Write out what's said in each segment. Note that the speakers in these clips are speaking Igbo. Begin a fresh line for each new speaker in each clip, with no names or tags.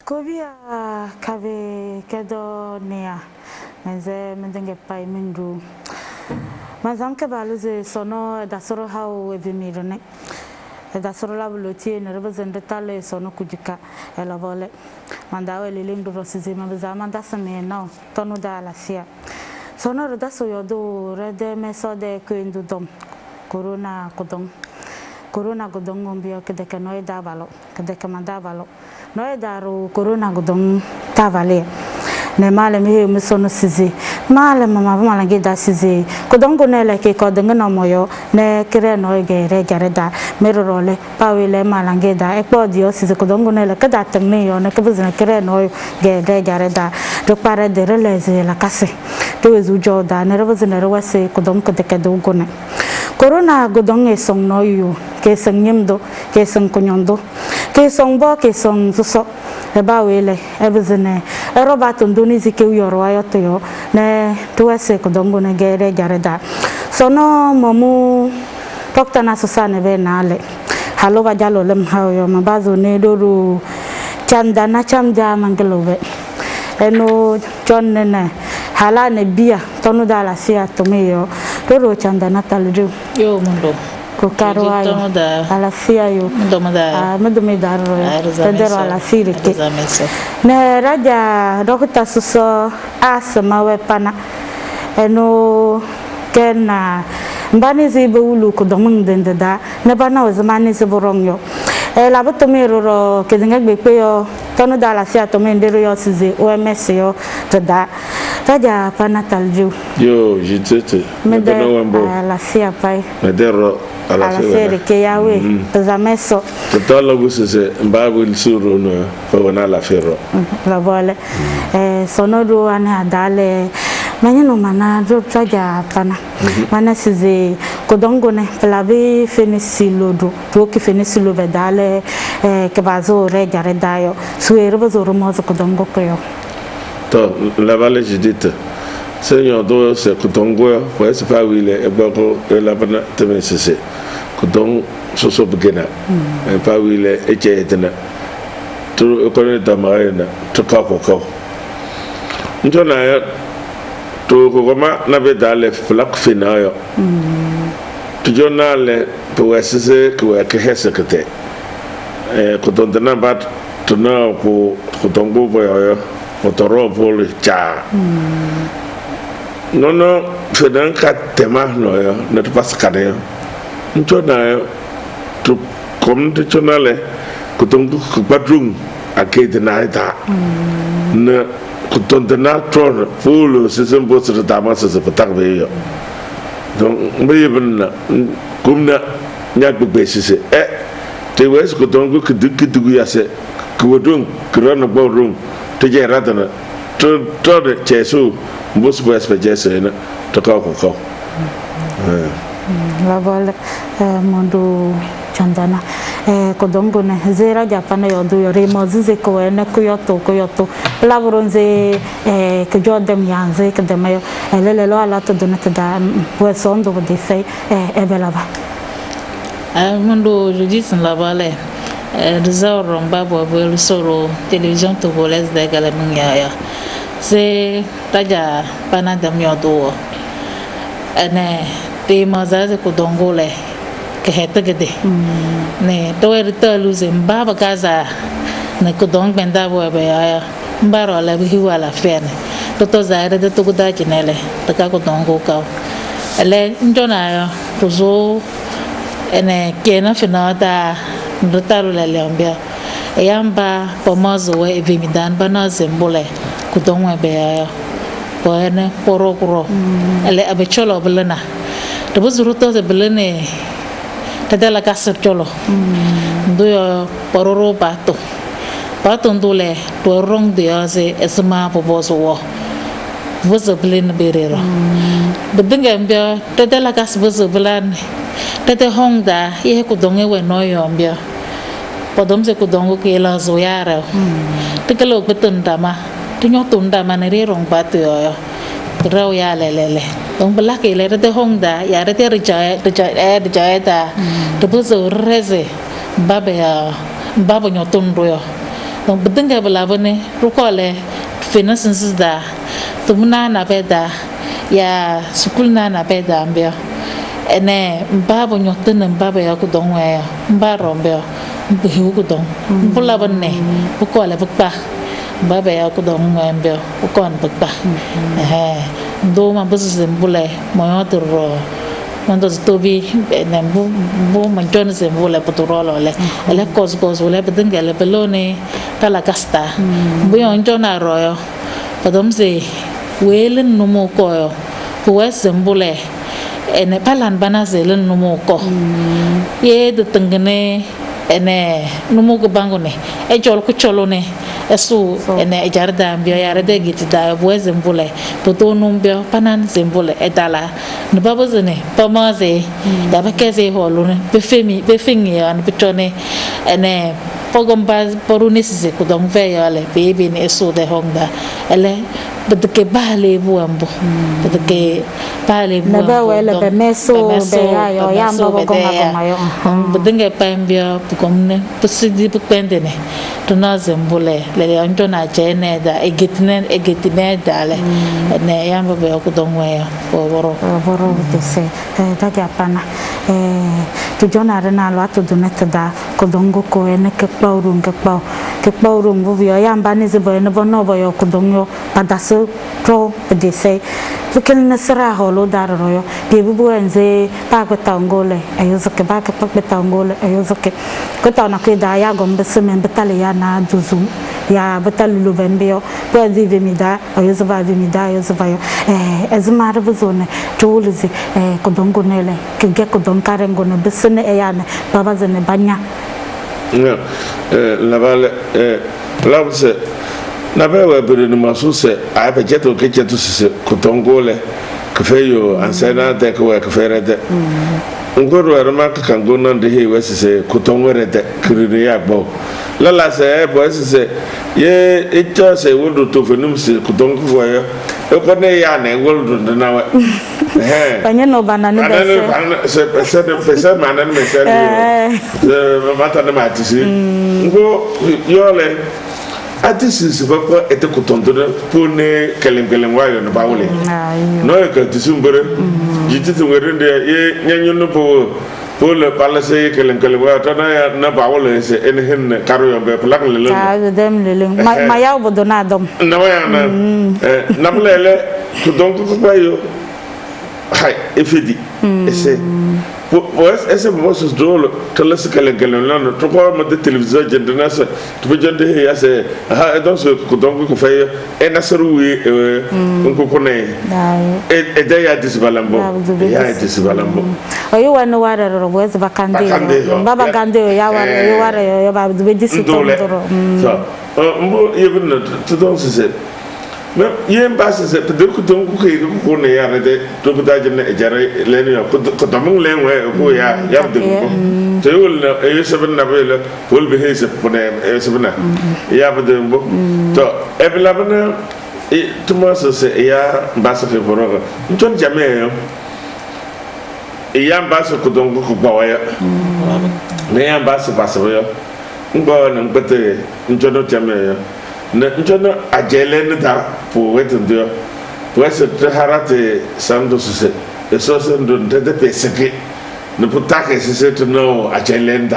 Kovia kave kedo nea menze mendenge pai mindu mazam ke baluze sono da soro hau evimirne da soro la blotie ne represente tale sono kujika ela vole mandawe lilindu rosize mabaza manda sane no tonu da la sia sono da so yodo rede meso de kuindu dom corona godong ombio ke de kanoi da valo ke de kamanda valo noi daru corona godong tavale ne male mi sono sizi male mama mala gida sizi godong gonele ke ko denga no moyo ne kire noi ge re jareda merole pawile mala gida e po dio sizi godong gonele ka da tenne yo ne ke buzna kire noi ge re jareda do pare de releze la kase do ezu joda ne rebuzna rewase godong ko de ke do gone corona godong e song noyu ke sangnyemdo ke sang konyondo ke song bo ke song so e ba wele e bezene e robato ndonizi ke uyoro ayoto yo ne tuwese kodongo ne gere jareda sono momu pokta na sosane be nale halo ba jalo lem hayo mabazo ne doru chanda na chamja mangelobe eno chonne ne hala ne bia tonu dala sia tomeyo doru chanda na talju
yo mundo
Kukarwa ala sia yo medome daro tendero ala siri ke ne raja dokta suso asma we pana eno kena mbani zibe ulu ko domung dende da ne bana o zamani se borongyo la botomero ro ke denga gbe pe yo tonu dala sia to mendero yo size OMS yo tada raja pana talju
yo jitete
medeno wambo la sia pai
medero
ala sere ke yawe pesameso
totolo gusese mbabu suru no fona la ferro
la vole sono do ana adale manyano mana do traja pana mana size kodongo ne plavi fenisilo do ke fenisilo vedale ke bazo reja redayo suero bazo romozo kodongo koyo
to la vale jidite Seigneur do se kodongo ko se fa wile e bako la bana temesese kodong soso begena e pa wile e chetena to ko ne tamarena to ka ko njona ya to ko ma na be dale flak finayo to jonale to wesese ko ke hesekete e ko don na bat to na ko dongo boyo ko toro bol cha no fedan ka tema no yo ne to pas kade njona to kom to jonale ko dongo ko badrum akede na ita na ko don na tron full season boss de dama se patak be yo donc mbe ben kumna nyak be sise te wes ko dongo ko dugu yase ko wodun krona borum te je radana to de chesu boss boss be jese na to ko
la vole mondo chandana kodongo ne zera japana yodo yore mozize ko ene kuyoto labronze ke jodem yanze ke demayo lele lo ala to donata da wesondo de fei belava
mundo judis la vale rezoro mbabo bel soro television togolaise de galamnya ya se taja pana dam yodo ene te mazaze kodongo le ke heta gede ne to erita luzem baba kaza ne kodong benda bo be ya mbaro la bi wala fene to zaire de to guda kinele to ka kodong go ka ele njona ya kuzo ene kena fina da ndotaro la lembia yamba pomozo we vimidan bana zembole kodong we be ya ko ene porokro ele abecholo belena to buzuruto ze belene tadala kasar cholo ndoyo pororo pato ndule to rong de ase esma poboso wo vozo blin berero bedinga mbia tadala kas vozo blan tade hongda ye ko donge we noyo mbia podom se ko dongo ke la zoyara tikalo betunda ma tinyo tunda ma ne rong bato yo rau ya le donc bela ke le rete hongda ya rete richa ta to buzo reze babe ya babo nyoton royo donc bedenge bela bone rukole finances da to muna na beda ya sukul na beda ambio ene babo nyoton babo ya ku dong we mbaro mbio hiu ku dong bula bone rukole bukpa baba ya ku dong mbio ukon bakba do ma busu zembule moyo turo mando tobi ne bu ma jon zembule potoro le ele kos le bedengele belone kala kasta bu yon jona royo padom se welen numo koyo bu zembule ene palan bana zelen numo ko ye de tengene ene numo ko bangone e jol ko cholone esu ene jarda mbio ya rede gitida bo zembule poto numbio panan zembule edala no babozene pamaze ya bakeze holune be fingi an pitone ene pogomba porunisi ko dong ve yale baby ne esu de hongda ele bedeke bale buambo bedeke bale buambo
na ba wele be meso be ayo yamba bogoma mayo
bedenge pambio bukomne pusidi bukpendene tuna zembule le anjo na chene da egetine dale ne yamba be ko dongwe boro
dese ta japana tu jona rena lo atu duneta da ko dongo ko ene ke paurung bu yo yamba ne zebo ne bono boyo ko dongyo padaso pro dese bukan nasra holo darro yo debu enze pa ko tangole ayo zake ba ka pa tangole ayo zake ko ta na ke da ya gom be semen betale ya na duzu ya betale lu benbio po zive mida ayo zaba vida ayo zaba yo ezmar buzone tuluzi ko dongo nele ke ge ko don karengo ne besene ya ne baba zene banya
la vale la se na be we bere no maso se a be jeto ke jeto se ko tongole ke feyo ansena de ko ke fere de ngoro arma ka kango nan de he we se ko tongore de kiri ya gbo la se bo se ye echa se wodo to fenum se ko tongo fo yo e ko ne ya na wodo de na we
panye no banana
de se pesa manan me se de mata na matisi ngo yole atisi papa était content de pone kelem wayo no bawle no e ka tisumbere jiti tungere de ye nyanyo no po le palase kelem wayo tana ya na bawle se en hen karo yo be plak le
ta dem le ma yaw bodona dom
na waya na blele to donc ko bayo hay e fedi ese pues ese moço drôle que le kelem là no to ko ma de télévision jendena se to be jende ya se donc ce que donc ko fay e nasaru wi ko ko ne e de ya disbalambo ya disbalambo
ayo wan wara ro boz bakande baba gande ya wara yo ba be disi to
so mbo yebna to donc c'est mais yem basse c'est de ko donc ko ne ya de to ko dajne e jare len yo ko tamung len we ko ya de ko to wol e seben na bele wol be hese pone e sebna ya ba de mbo to e bla bana e to mo so se ya basse fe boroga ton jamais yo e ya basse ko donc ko gbawa ya mais ya basse yo ngba na ngbete njono jamais yo na njona ajele da po wetundio pues te harate sando se eso sando de peseke ne putake se te no ajele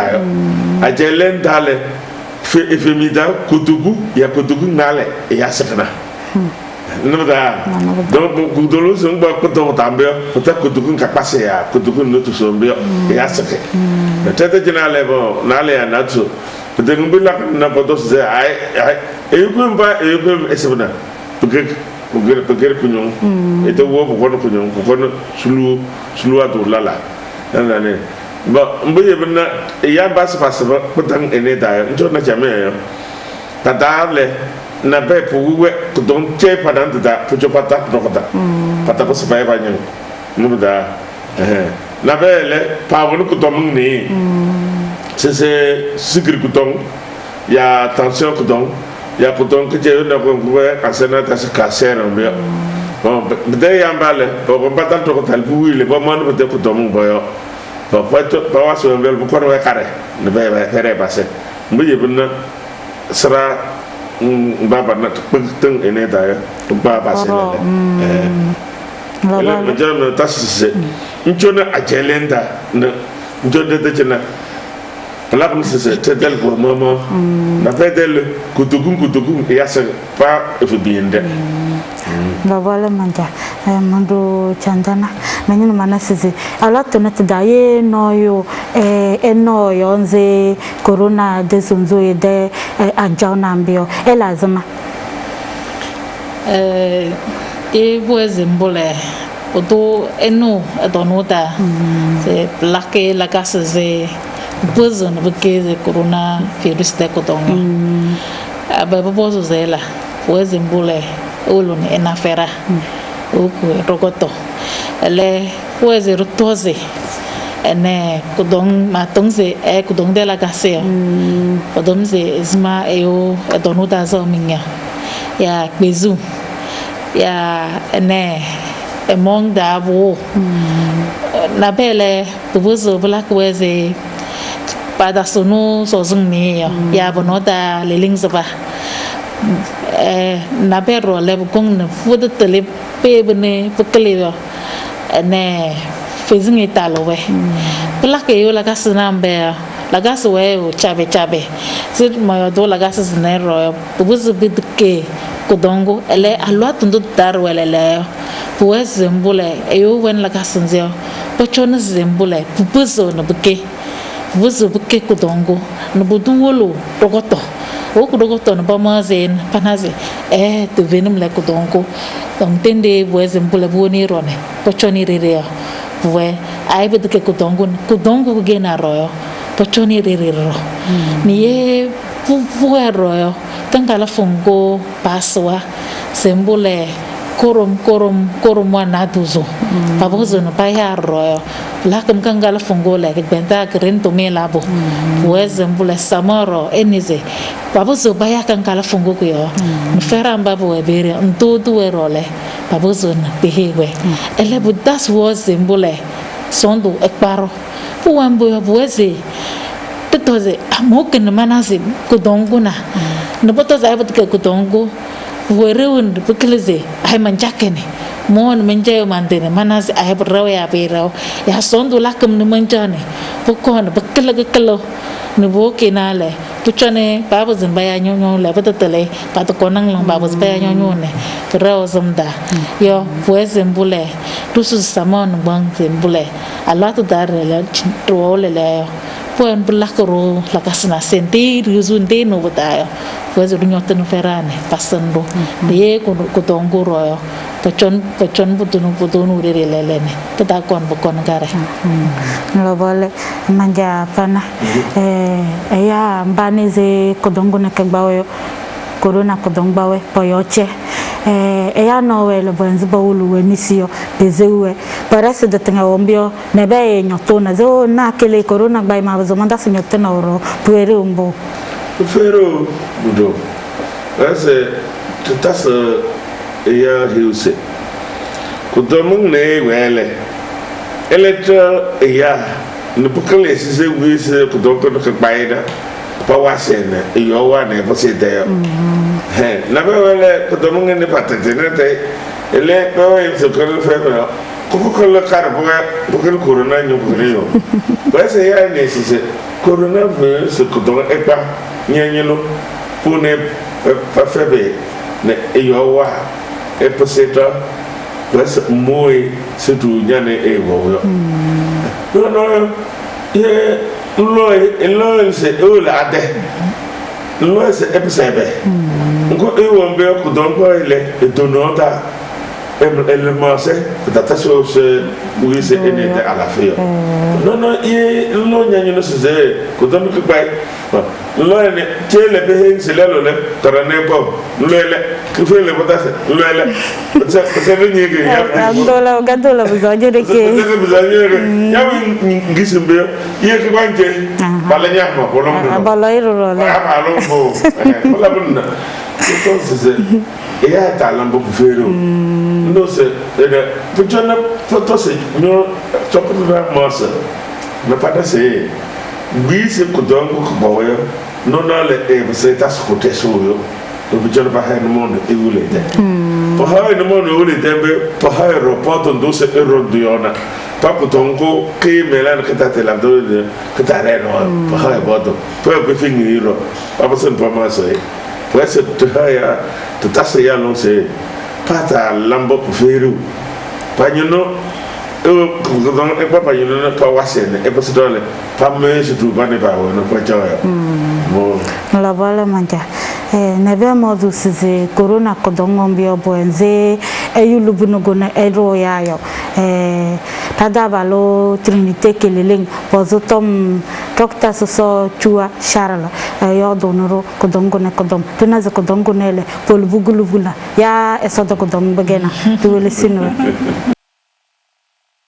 da le fe mida kutugu ya kutugu nale ya sekna no da donc kudolo so ngba ko to tambe puta kutugu ka passe ya kutugu no to so mbio ya seke te te jinale bo nale ya natu peut-être nous na potos de ay e ko mba e ko esebna peut-être kunyon et to wo ko kunyon ko sulu atu lala na ne ba mboye bna ya bas pas ba potang ene da njo na jame yo tadale na be puwe ko don che padan da pujo patak no pata ko sepai banyak muda na bele pa wonu ko dom ni c'est sigri kutong ya tension kutong ya kutong ke je na ko ko asena ta se cancer on bien bon de yambale ko batal to ko tal bu wile bo man be ko to mo boyo ba wa so mbel bu ko no kare ne be fere passé mbuye bunna sara baba na tung ene da ya ba passé le le jam ta se nchona ajelenda na njode de chena la comme c'est tel pour maman na pedel kutugun ya se pas bien de
la voilà manja mando chandana nanyi mana sisi ala tona tdaye noyo enoyo nze corona de sunzo de ajana mbio elazima
voisin mbole odo eno adonota c'est plaqué la casse c'est besoin de corona virus de cotonga aba bozo zela voisin mbole ulun enafera uku rogoto le voisin rotoze ene kudong matongse kudong de la casse odomse isma eo adonota zo minya ya bezu ya ene emong da bo na bele bubuzo black weze pada sunu so zungni ya bonota leling sapa na bero le bukong na fudu tele pe bene pukele ne fezingi talowe black yo la kasna mbe la gaswe o chabe sit ma do la gas nero bubuzo bidke kudongo ele alwa tundu darwele le pues zembule eyo wen la kasanzio pochona zembule pupuzo na buke kudongo na buduwolo rogoto o kudogoto na bamazen panaze te venim le kudongo donc tende pues zembule boni rone pochoni rere bue ai bedke kudongo gena royo pochoni rere ro ni e royo tangala fongo paswa zembule korom wana tuzo pabozo no paya royo la kam kangala fongole ke benta krento me labo weze mbule samoro enize pabozo baya kangala fongo ko yo mfera mbabo ebere ntutu werole pabozo na behewe ele budas woze mbule sondo ekparo puambo weze toze amoke na manasi kudongo na botoza ayabutke kudongo werewun bukileze ay manjakene mon menjayo mandene manas ay braw ya beraw ya sondu lakam ni manjane bukon bukilagakalo ni bokinale puchane babuzin baya nyonyo le batatale patokonang lang babuz baya nyonyo ne braw zamda yo wezembule tusu samon bang zembule alatu darele trole le puen bulakoro lakasna senti rizunde no batayo pues dunyo tenu ferane pasando de ko tongo royo pachon putunu relelene tada kon bokon gare
lo vole manja pana ya mbanize kodongo na kagbawe corona kodongbawe poyoche ya nowe lo banzi bawulu we misio bezewe parece de tenga ombio nebe nyotona zo na kele corona bai ma bazo manda sinyotena oro puere umbo
Fero budo ase tutasa ya hiuse kudomung ne wele eletra ya ne bukale sise wise kudoko no kabaida pawasene yo wane posite he na wele kudomung ne patete ne te ele ko se ko fero ko la karbo bukal corona nyu bukale base ya ne sise corona virus kudongo epa nyanyelo pune febe ne eyowa eposeta plus moi setu nyane ewo no ye loy se ola ade loy se episebe ngo ewo mbe kudongo ile donota ele mase tata so se oui c'est ene de ala fe non e lo nya no se ko don ko bay lo ene tele be hen se le tarane ko lo le ko fe le botase lo le c'est le nyege ya
gadola buzaje de ke
ya ngisimbe ye ko banje bala nya ma ko lo
bala iro le
lo bo la bunna entonces ella está hablando bufero no sé pues yo no entonces no chocolate masa me parece se kudongo kubawe no le você está escutando o bicho vai no mundo e o leite por aí no mundo o leite por aí aeroporto doce erodiona papo tongo que melan que tá telando que tá reno por aí boto foi finiro papo sempre mais aí pues tu tasa ya no se pata lambo kuferu panyuno kudon e papa yuno pa wasene e pas dole pa me se tu bane ba wono pa chawa mo
la bala manja ne ve modu se corona kodongo mbio boenze e yulubuno gona e roya yo tada balo trinité keleleng pozotom dokta so chua sharala yo donoro kodongo ne kodom tunaza kodongo nele polbugulugula ya esodo kodongo bagena tuwele sinwe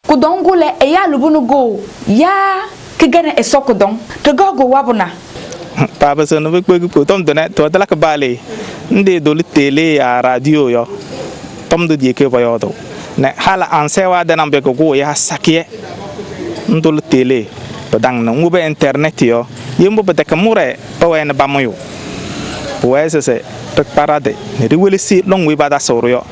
kodongo le e ya lubuno go ya kigana eso kodong to gogo wabuna
papa so no ko tom dona to dala ka bale ndi do tele ya radio yo tom do die ke bayo to ne hala ansewa de nambe ko go ya sakie ndol tele pedang no ngube internet yo yembo bedaka mure pawen bamoyo wese se tek parade ne riwele si long wi bada soro yo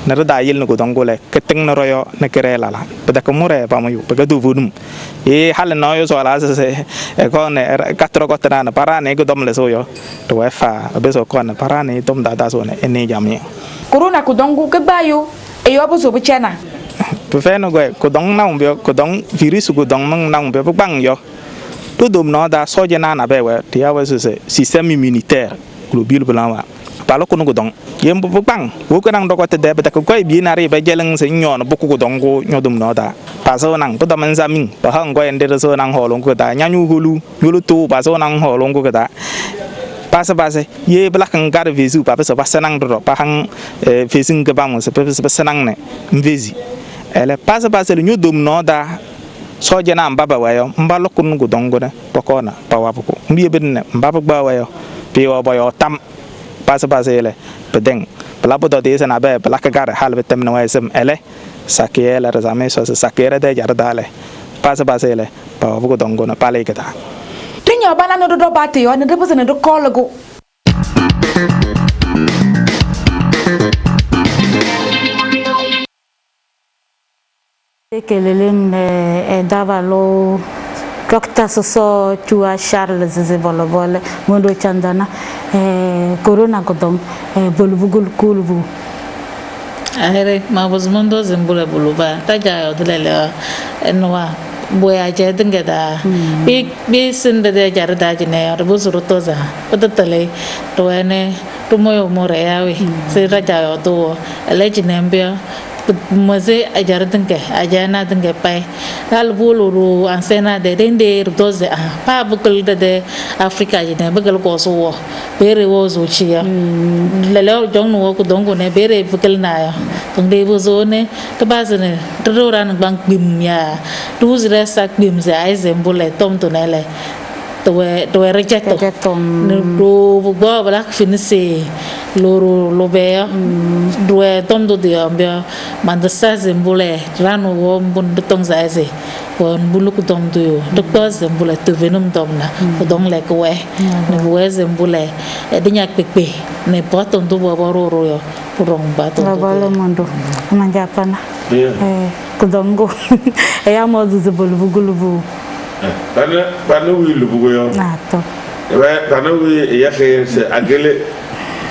ne da yel no go dongole keteng no royo ne kerela la bedaka mure bamoyo begadu vunum e hala no yo so ala se e ko ne katro ko tana parane go dom le so yo to wefa beso ko ne parane dom da so ne ene jamni
corona ko dongu ke bayo e yo bo so bichana
to fe no go ko dong na umbio ko dong virus ko dong mang na umbio bang yo to dom no da so je na na be we ti ya we se système immunitaire global blanc wa palo ko no dong yem bu bang wo ko nang do ko te de be ko bi na ri be jeleng se nyon bu ko dong ko nyodum no da pa so nang to da man zamin ba hang ko ende so nang ho long ko da nyanyu hulu yulu to ba so nang ho long ko da pasa ye belakang gar visu pa so pasanang do pa hang facing ke bang se pasanang ne mvezi ele pasa le nyodum no da so je na mbaba wayo mbalo kun go dongo ne pokona pa wapo mbiye bedne mbaba ba wayo pe wa boyo tam pasa ele pedeng pelabo do de na be belaka gar hal betem no wasem ele sakiela razame so sakera de jardale pasa ele pa wapo go dongo na pale keta
tinya bana no do bate yo ne de bose ne do kologo
keleleng dava lo dokta so chua Charles ze volobole mondo chandana corona kodong bolubugul kulbu
ahere ma bozmondo zembula buluba taja odlela enwa boya je dinga da bi sin da jarda jine ar buzuru toza padatale to ene to moyo more yawe se raja yo to elejine mbia maze ajar dinga ajana dinga pai dal buluru ansena de dende doze pa bukul de afrika jine bugal ko so bere wo zo chiya lele jong no ko dongo ne bere bukal na ya tongde bozo ne to bazene to ran bang bim ya tu zre sak bim za ai zembule tom to nele to reject do bo bala finisi loro lobe do tom do de ambia mandasa zembule ranu wo bun betong za ese won bulu ko tom do docteur zembule to venum domna ko dong le ko we ne wo zembule e dinya pepe ne potom do bo ro yo purong ba to
bala mondo manjapana ko dongo e ya modu zebulu bugulubu
bana wi lubugo yo
nato
bana wi ya khe se agele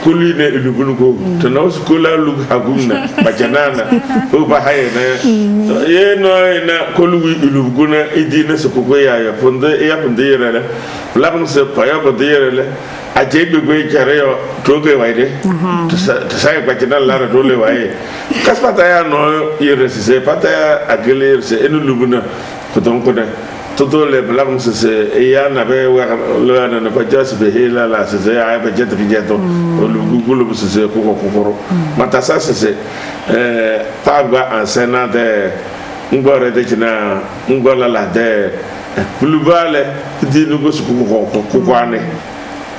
skuli ne ilubun ko to no skola lu hagumna bajanana o ba haye na ye no na kolu ilubuna idina su ko ya ponde yere la bang se pa ya ponde yere a jebe go kare yo toge waide to sai bajana la do le waye kaspata ya no yere se pata ya agele se enu lubuna ko don ko todo le blam se ya na be wa la na ba jas be hela la se ya ba jet bi jeto lu gulu se ko mata sa se pa gba ansena de ngore de china ngola la de bulubale di no go su ko kwane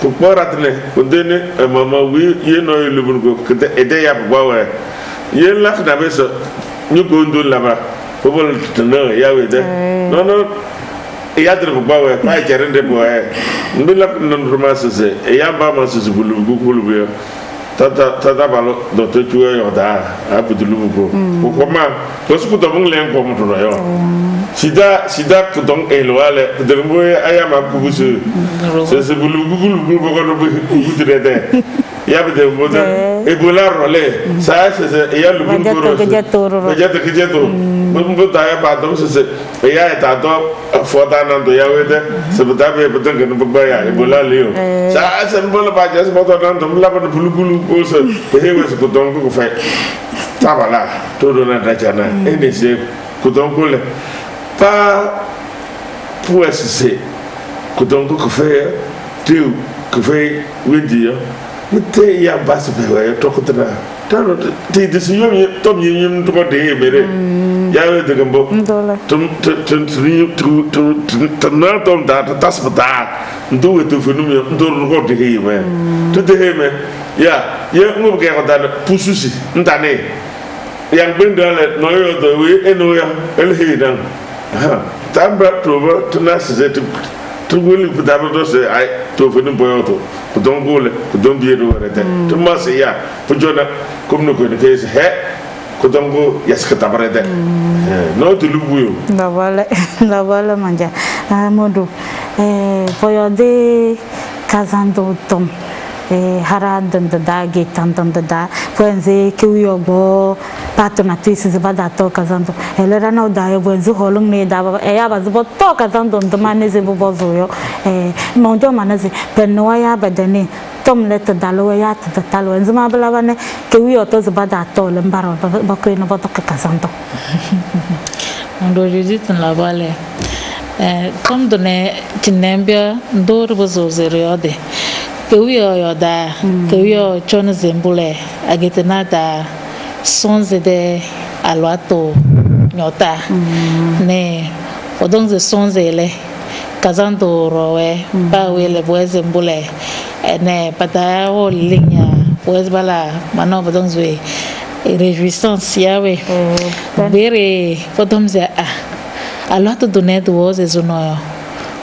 ko poratne ko dene mama wi ye no lu bu ko de ya ba wa ye la na be so ñu ko ndul la ba ko bol tno ya we de no yadre bu bawe pa jarende bo ndula non romanse ya ba ma su bulu bu tata balo do to tuwe yo da abudulu bu ko ma to su ko don len ko mo to yo sida ko don elwale de mo aya ma ku bu se bulu bu ko no bu de de ya be de mo de e bola role sa ya lu bu ko ro jeto mo ta ya ba do se ya ta do foda nan do ya we de se ba be be de no ba ya e bola leo sa se mo la ba ja se mo to nan do la ba bulu ko se he we ko don ko fa tabala to do na da jana e ne se ko don ko le pa pour se ko don ko fa tu ko fa we di te ya ba se be we to ko tra tano te de si yomi tom yin to ko de mere ya we de gambo tum na tom da tas bata ndo we to fenu ndo ko de he me to de he me ya ye ngo ke ko da pususi ndane yang bendale no yo do we eno ya el he dan tamba to to na se to wili puta do se ai to fenu boyo to don gole don biye do rete to ma se ya pujona comme no ko ne ke he ko don go yaska tabarede no to lubuyo
la wala manja modu poyo de kazando tom haradan da getandan da kwenze kiyo go patona tisi zibada to kazando elera no da yo wenzu holung ne da ya ba zubo to kazando ndmane ze bo zoyo monjo manaze benwa ya badani tom let dalo ya ta talo wenzu ma bala bane kiyo to zibada to lembaro ba ko no ba to kazando
ndo jidit la vale comme donné tinembia ndor bozo zeriode Kewio yoda, kewio chon zembule, agetena da sonze de alwato nyota, ne odong ze sonze le, kazando rowe, bawe le boe zembule, ne pataya o linya, boe bala, mano odong zwe, réjouissance yawe, bere odong ze alwato donne do ze zono,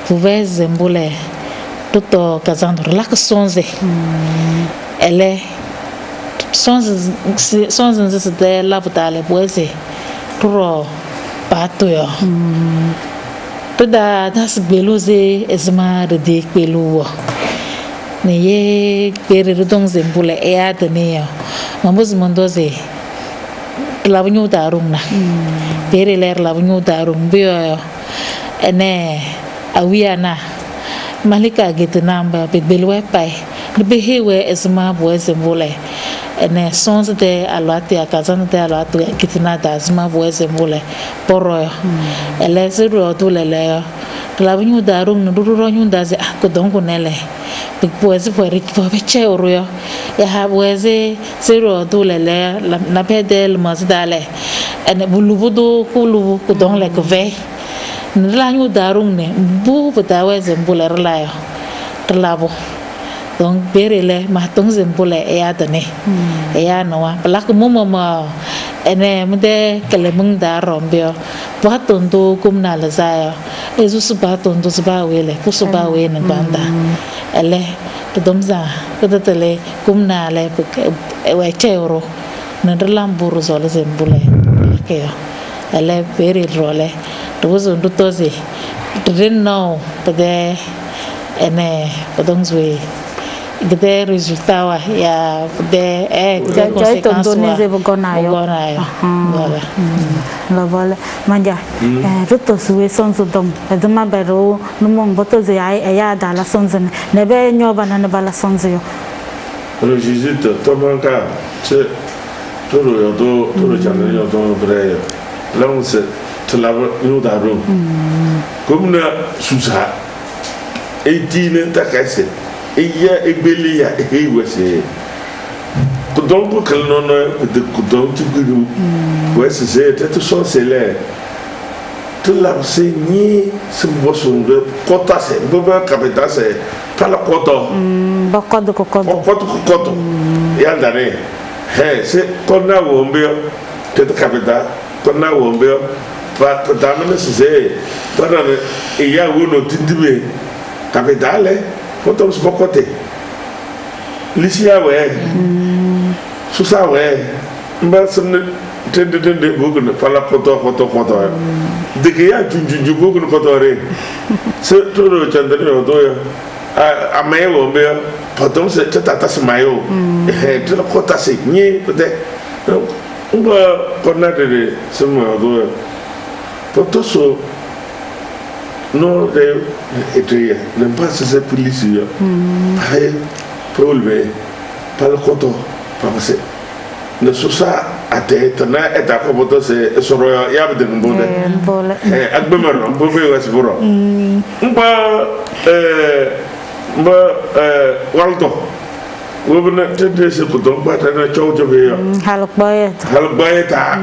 boe zembule. Tutto casando la sonze ele sonze se de la butale boise pro pato yo toda das beluze esma de pelu ne ye pere redong zembule e atene yo mambos mondoze la bunyu darung na pere ler la bunyu darung bio ene awiana malika getenamba belwe pai behewe esma boise mbole ene sons de alwati akazan de alwati kitna da esma boise mbole poro ele zero to lele klavinyu darung nduro nyu ndaze ko dongo nele boise pore ko beche oroyo ya ha boise zero to lele na pedel masdale ene bulubudo kulu ko don le ko ve nlanyu darung ne bu butawe zembule relayo relabo donc berele ma tong zembule e adane e ya noa plak momo ma ene mde kele mung darombio batondo kumna lazaya ezu subatondo subawele kusubawe ne banda ele domza kodetele kumna le we cheuro ne relamburu zole zembule keyo ele beri role Tuzo ndutozi didn't know but there ene odongzwe gede résultat wa ya de
Già
conséquences
donné bugonayo.
Voilà.
La vola manja. Tutto su sonzo dom. Edma bero numong boto ze ai ya da la sonzo ne be nyoba na ne bala sonzo yo.
Le jésuite Tomanka, c'est tout le channel yo vrai. Là on se te la nous d'aro. Comme na susa. Et dîner ta casse. Et ya ebeli ya e wese. Donc pour que non de donc tu gudu. Ouais c'est tout son c'est là. Tout la enseigner ce boson de quota c'est boba capita c'est pas la quota.
Bakodo kokodo.
Koto. Ya ndane. C'est qu'on a wombe te capita. Qu'on a wombe pa tamane c'est pas et ya uno tindibe capitale. Potom se bocote. Licia ouais. Susa ouais. Mba semne tende bugune pala koto. De que ya junju bugune koto re. Se todo chandani odoya. A mayo be potom se tata se mayo. De la kota se ni peut-être. Mba kona de se mo odoya. Potoso non et ne pas se police yo problème pas le coton parce ne sosa ate tana eta ko boto se soro ya be de mbode agbe maro mbobe was boro walto wobna tede se ko don bata na chawjo be yo halboye ta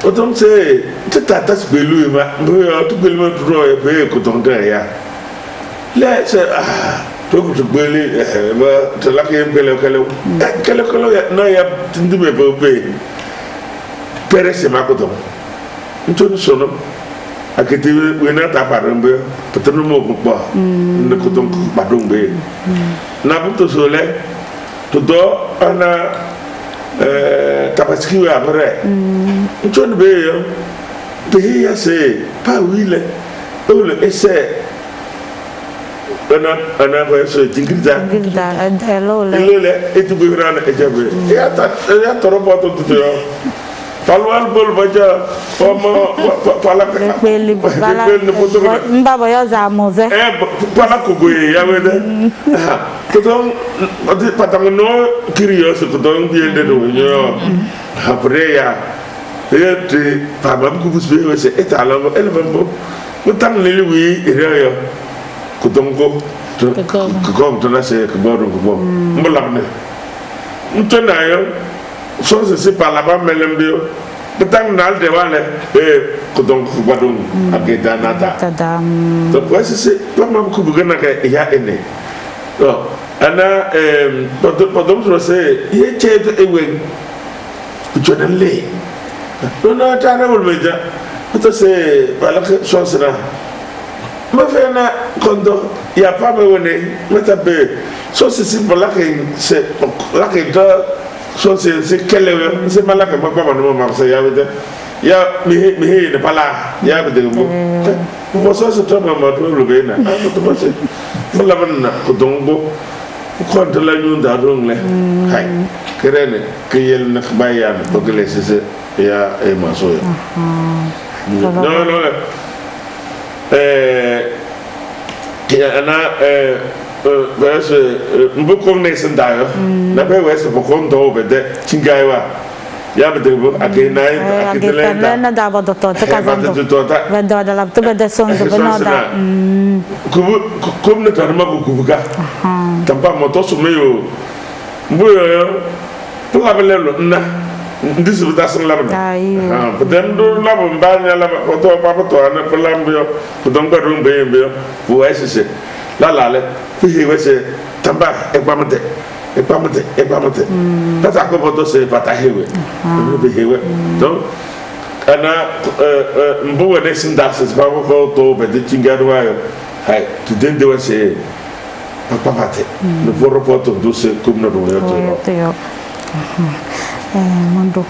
autant c'est tata spelu ma boyo to belu ma tro e be ko don da ya le se to ko to beli ba to la ke bele kele ya na ya tindibe be pere se ma ko don ntoni sono akete we na ta parambe petno mo ko ba ne ko don ba don be na buto sole to do ana tabaski après ntoni be yo be ya se pa wile ole ese ana ko so jingirda
hello
le etu be rana e jabe ya torobo to yo palwal bol baja como pala
beli bala mbaba yo za moze
pala ko goye ya wede to don patang no curious to don bien de yo après ya et pa mam ko busbe we se etala ele bambo mutan le wi ire yo ko don ko to na se ko bodo ko mbolam ne ntona yo so c'est par là-bas melembio petang nal de wale ko donc badum ageda nata donc ouais c'est pas même ko bugana ka ya ene oh ana podom so c'est ye chet ewe puchonale no ta na wol meja to c'est bala que so sera ma fena kondo ya pa me wone meta be so c'est pour là que c'est là que so c'est quel c'est mal que papa no marse ya bede ya mi ne pala ya bede mo so so to ma to lo be na to ba se mo la ban na ko dongo ko de la ñu da dong le hay kerene ke yel na bayan ko gele c'est ya e ma so no ya ana wes mbukong ne sendayo na be wes bukong do be de chingaiwa ya be de akena
akitele da bodo to ta kazando be do da lapto be de sonzo be no da
comme ne tarma ko kubuga tampa moto so meyo mbuyo yo pula belelo na ndisu da sun labna ha poden do labo mbanya laba ko to papa to na pula mbuyo ko don gbarun be mbuyo wo wes la le fi wese tamba egbamate tata ko boto se pata hewe be hewe donc ana mbuwe ne sinda se ba ko to be de chingadwa yo hay tu dende wese papa pate no porto do se comme no do yo
mundo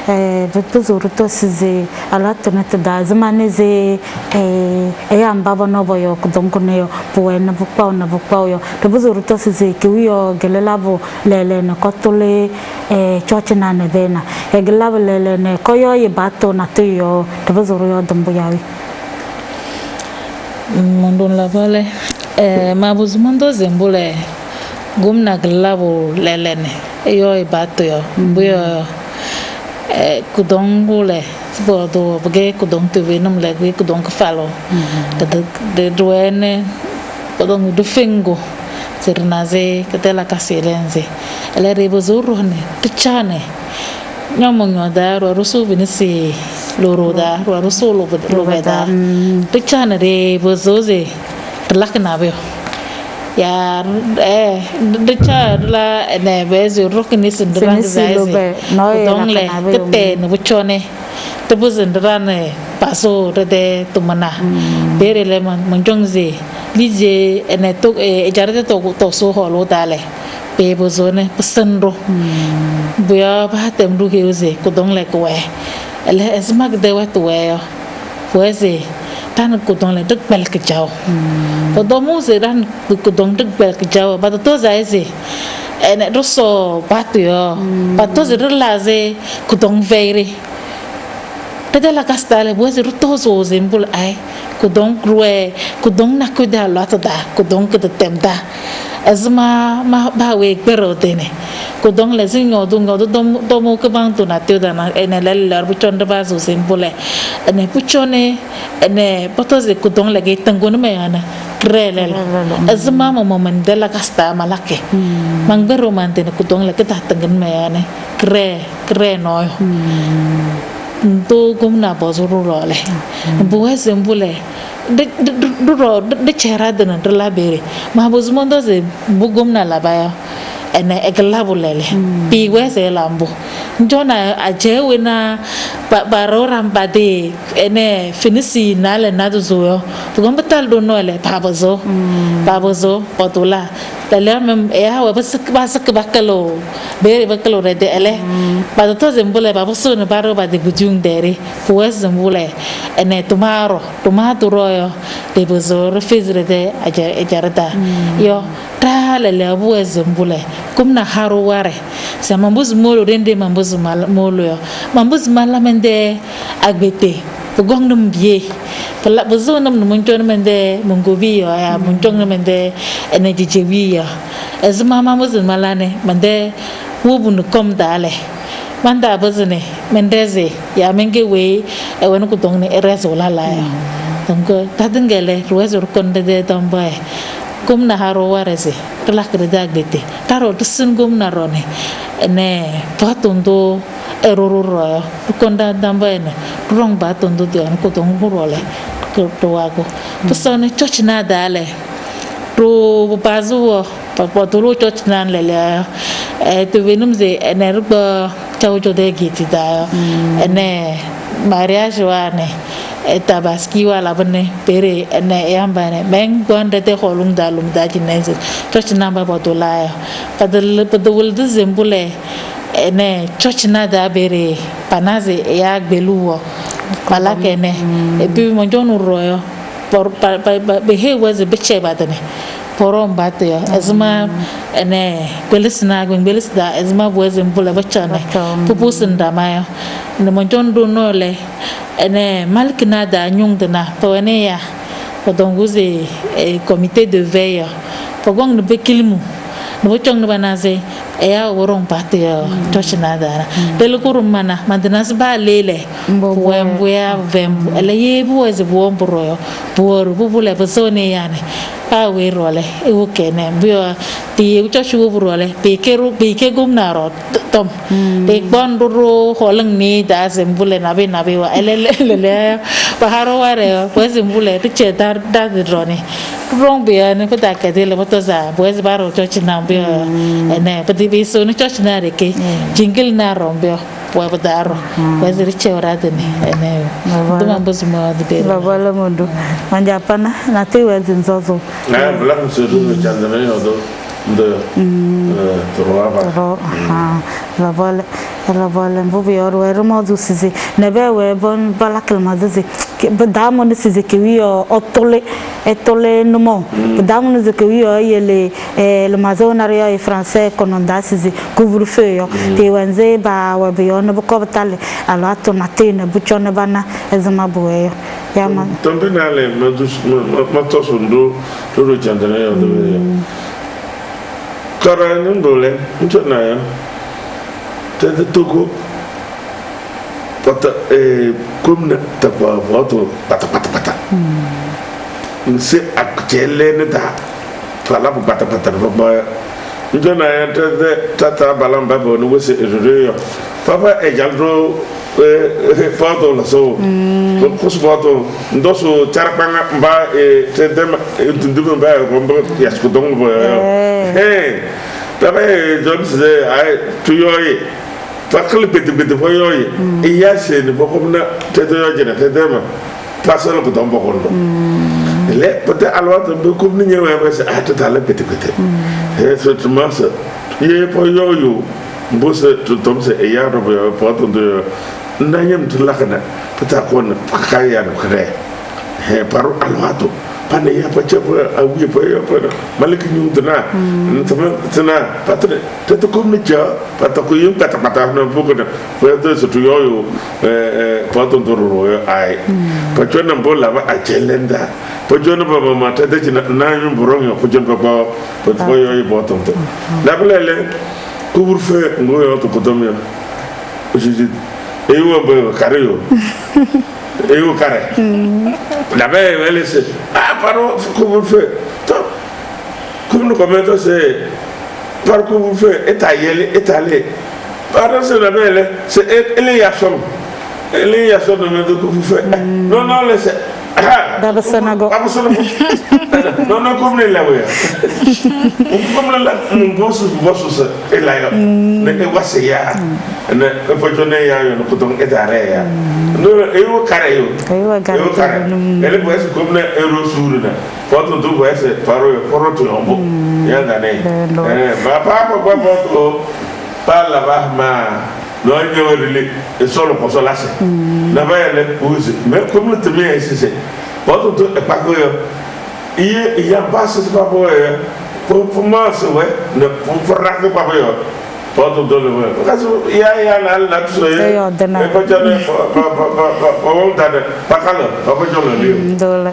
Buzuru to size alatunete da zamane ze ambaba no boyo kudonkuneyo buena bukpao yo to buzuru to size kiwiyo gelelabo lele na kotole church na nevena gelelabo lele ne koyo yibato na tuyo to buzuru yo dombuyawi
Mondon la vale mabuzumondo zembule gumna gelelabo lele ne yo yibato yo buyo kudongule bodo bage kudong tuwe num lagi kudong kefalo de duene kudong du fingo sernaze katela kasilenze ele rebo zurone tichane nyamonyo da rusu binisi loroda rusu lobeda tichane rebo zoze laknabe ya de cha la ne bezo rokni sindran zaize dong le kete ne buchone te buzindran ne paso de tumana bere le manjongze lije ne to jarate to so holo dale be buzone pasandro buya ba tem du keuze ko dong le ko ele esmak de wa to yo fuese tan ko dong le dak bel ke jaw ko domu se dan ko dong dak bel ke jaw ba to za ese ene rosso patio pato se relaze ko dong veire tede la castale buese rutoso zembul ai ko dong ruwe ko dong na ko da lata da ko dong ke temda azma ma ba we pero tene ko dong le singo dungo do mo ke bang tu na teu da na ene le lar buchon da ba so sembule ene buchone ene potos de ko dong le ge tango no me ana krele azma mo mandela casta malake mangbero mantene ko dong le ke ta tangen me ane kre no to gumna bozuru role buwe sembule de chera de na la bere ma bozmondo ze bugumna la baya ene eglabulele pi wese lambo njona ajewe na baroram bade ene finisi na le na zo bugombatal do no le babozo potula tale mem ya wa basak bakalo bere bakalo de ele ba to zembule baboso no baro ba de bujung dere fues zembule ene tomato royo de bozo refizre de ajarata yo ta le bues zembule kumna haru ware sa mambuz molo rende mambuz molo yo mambuz malamende agbete pugong num bie pala bozo num munjon mende mungobi yo ya munjong mende ene jijewi yo ezma mambuz malane mende wubun kom dale manda bozne mendeze ya menge we e wonu ko dongne reso la la yo donc tadengele reso konde de tambaye kumna haro warese telah kerja gede taro desun gumna rone ne patundo erororo konda dambaene rong batundo de ko tong burole ko toago pesone chochna dale pro bazuo papotulu chochna lele to venumze enerba chawjo de giti da ne mariage wane tabaski wala bane pere ne yambane beng gonde te holung da jinese chochna ba botula padul de zembule ne chochna da bere panaze ya gbeluwo pala kene e bi mo jonu royo por be he was a biche badane porom batya azma ne belisna belisda azma bo zembule bachane pupusinda mayo ne mo jondo no le ene malkina da nyung dana pone ya podonguze comité de veille pogong no bekilmu no chong no banaze ya worong patya tochna da delukuru mana mandanas ba lele wembu ya vembu ele yebu ez bombro boru bubule bosone yane pa we role e wukene bio ti ucho shu role pe ke gumnaro tom de bonduro holang ni da sembule nabe wa ele paharo ware pues sembule te chetar da drone rong bia ne pata ka de le motoza pues baro chochna bio ene pati biso no chochna re ke jingle na rombio poi padaro pues riche orate ne tuma bosmo de
babala mundu manjapana nati wezin zozo
na blanc sur le chandamé de Troava
la voilà la volen bo bior we romodu sizi nebe we bon balakal maduzi damo ne sizi ki wi otole numo damo ne sizi wi yele le mazonaria e français kononda sizi couvre-feu yo te wenze ba we bior ne ko batale alo ato matine buchone bana ezama boyo ya man
tombe nale matos ndo do chandana yo do kara ndole ntona yo tete Togo pata comme ta pa voto pata se akele ne da pala pata ba njona ya tata balamba bo no se yo papa e jaldo foto la so ko so foto ndoso charpanga ba te dem tundu ba ko yas ko dong bo papa e job se ai tuyoye fakal bete foyoye e yase ne bokomna te do yojena te dema pasal ko dombo ko ndo le peut alwa to be ko ni ñewe ba se atata la bete e so tmasa ye foyoyo mbose to tomse e yaro bo poto de ndanyam to lakana pata ko na kaya no kre he paru alwato pane ya pa chepo a wi pa ya pa malik ñu dana tana patre te ko mi ja pata ko yum pata no bugo na po to so to yo poto ndoro yo ai pa chona mbola ba a chelenda po jona ba ma ta de na ñu borom yo po jona ba po yo poto to la blele couvre-feu ngoyo to ko domya aujourd'hui eyo ba kareyo eyo kare la veille elle c'est pardon couvre-feu comme nous commettons c'est par couvre-feu étalé pardon c'est la veille c'est elle y a son de couvre-feu non laissez
Dada Senago.
Non, comme les laoués. Comme le boss et là, ne was ya, ne opportunité ya, ne coton et arrêt. Non, et au carré. Elle voit comme un euro sur le. Quand tu vois cette parole, pour tout en beau. Y'a d'année. Papa, par là-bas, non, il y a des solo consolation. Là-bas, elle est posée. Mais comme le témoin est ici, quand on est pas que il y a pas ce pas pour moi, c'est vrai, ne pour raconter pas que quand on doit le voir. Parce qu'il y a là tout ça. Et pas jamais pas le livre.
Dole.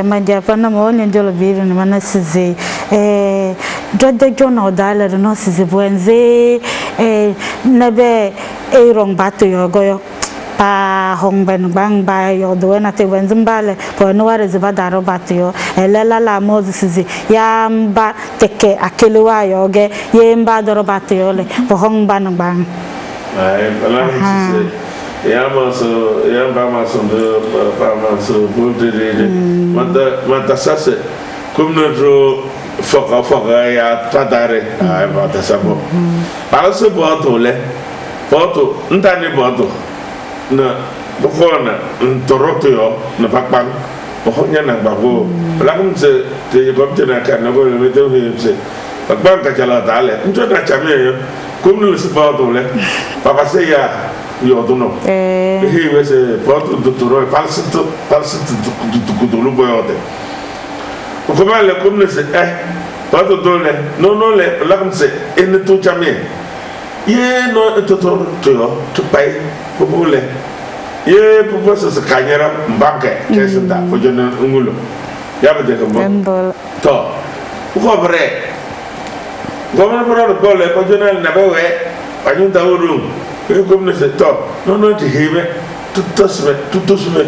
Ma Japana mo nyolo biru ni mana sizi. Jode jona odala no sizi buenze nebe rong batu yo goyo. Pa hong ben bang ba yo do na te wen zimbale po no ware ziba daro batio elela la mozisi ya mba teke akelewa yo ge ye mba daro batio le po hong ban bang
ai bala sisi ya ba maso de pa maso de mata sase comme notre foka ya tadare ai mata sabo para se boto le foto ntane boto na bokona ntoroto yo na pakpan bokonya na bago lakum se te gobte na kan na go le te se pakpan ka chala dale nto na chame yo kum no se bato le papa se ya yo dono he we se bato dottoro false du lu boyote ko ba le kum ne se bato dole no le lakum se en to chame ye no to yo to pai popule ye popose se kanyera mbanke kesenta fo jona ngulo yabe de ko to ko bre gomna bro ko le ko jona na bewe anyu dawru e gomna se to no ti hebe tutosme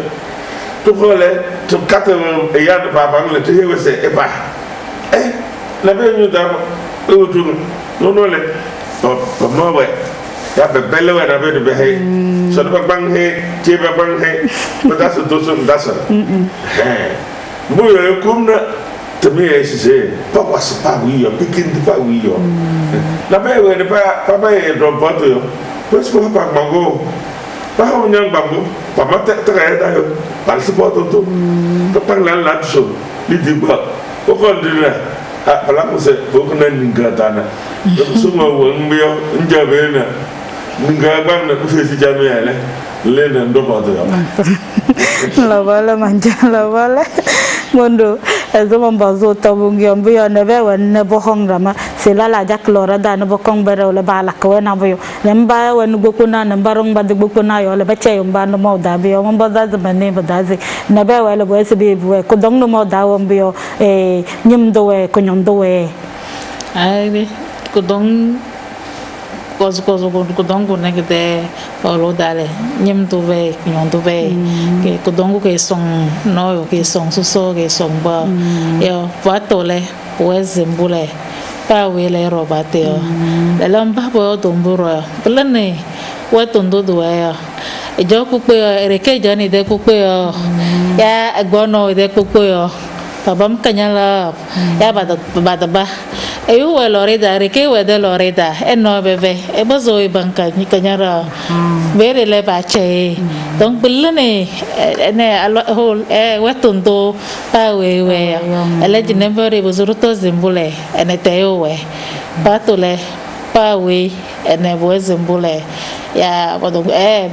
to ko le to kate e ya de baba ngale te hewe se e ba na be nyu da e wutu no le to mo we ya be belle wa na be de be he so de bang he ti be bang he but that's a dozen that's a mo yo kumna to me is say papa was pa wi yo pikin de pa wi yo na be we de pa e do boto yo pues ko pa mango pa ho nyang bango pa ma te da yo pa se boto to pa la so li di ba ko ko ndina pala ko se ko na ninga dana so mo wo mbio njabe na nga bang na kufesi jamia le na ndo bato ya
la wala manja la wala mondo ezoma mbazo tabungi ambiyo na bewa na bohong rama sila la jak lora da na bokong bare le bala ko na boyo lemba wa nugo kuna na barong ba de kuna yo le bache yo ba no mo da biyo mo ba za ba ne ba da ze na bewa le bo ese bi ko dong no mo da wo biyo nyim do we ko nyom do we
ai ko dong ko dong ko na kete olo dale nyim do we nyom do we ke ko dong ko song no ke song so ke song ba yo va to le we zembule pa we le robate yo le lamba bo domburo plane we tondo do ya jo ku pe reke jani de ku pe ya agbono de ku pe yo babam kanyala ya ba ayu we lorida reke we de lorida eno bebe e bozo e banka ni kanyara bere le ba che donc bilene ne hol we tondo pa we ele jinembere bozuruto zimbule ene teyo we batole pa we ene bo zimbule ya bodo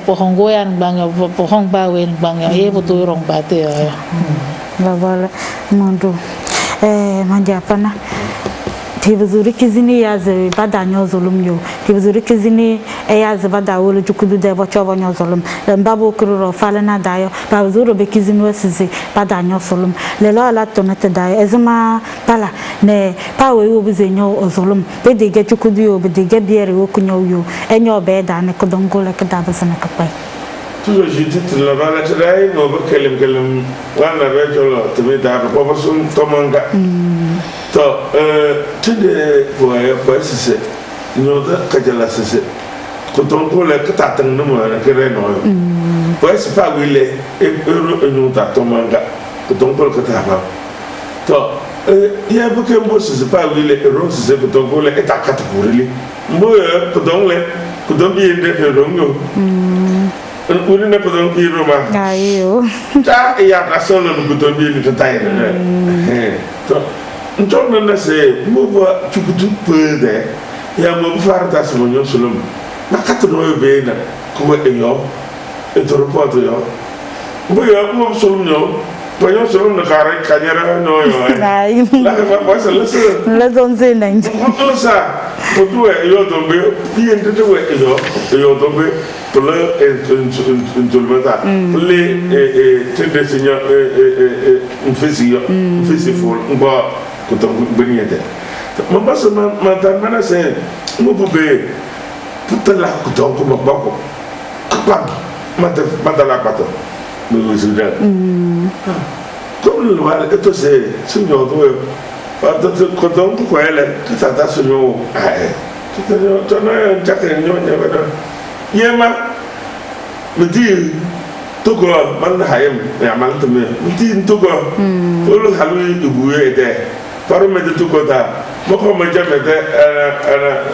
pohongo yan bang pohong ba we bang ye bodo rong bate ya
la wala mondo manja pana tibuzuri kizini yaze bada nyozolum yo tibuzuri kizini yaze bada wolo jukudu de bochobo nyozolum mbabo kururo falana dayo babuzuro be kizini wesizi bada nyozolum lelo ala tonete dayo ezuma pala ne pawe yo buzenyo ozolum be de ge jukudu yo be de ge biere wo kunyo yo enyo be da ne kodongole kada basana kapai
toujours je dis la bala trai no ba kelim wana be jolo tumi da ko bosun tomonga to tinde boye sese no da kajala sese ko ton ko le kata tan no na kere no boye se pa wile e no ta tomonga ko ton ko kata ba to ya bu ke mo se pa wile ro se ko ton ko le eta kata kurili mo ko don le ko don bi inde ro ngo uri ne ko don ki roma
ayo
ta ya ka solo no ko don bi ni to tai to ntɔn na se mo ba tukutu pede ya mo farta so nyo solom na kato no be na ko eyo e to report yo bo ya mo solom nyo bo yo solom na kare kanyara no yo
ai
la ka ba sa
la zonze nang
ko sa ko tu yo do be bi en de we yo do be to le en tulmata le tende sinya fisi fol ngba ko to beniete mo baso ma ta mana se mo bobe putala ko to ko bako pa mata la pato mo zuda ko lo wala eto se sinyo do pa to ko to ko ele ta sinyo to na jakere nyo nya bada yema medi to ko man hayem ya mal to me medi to ko lo halu ibuye de paru me de tukota moko me jame de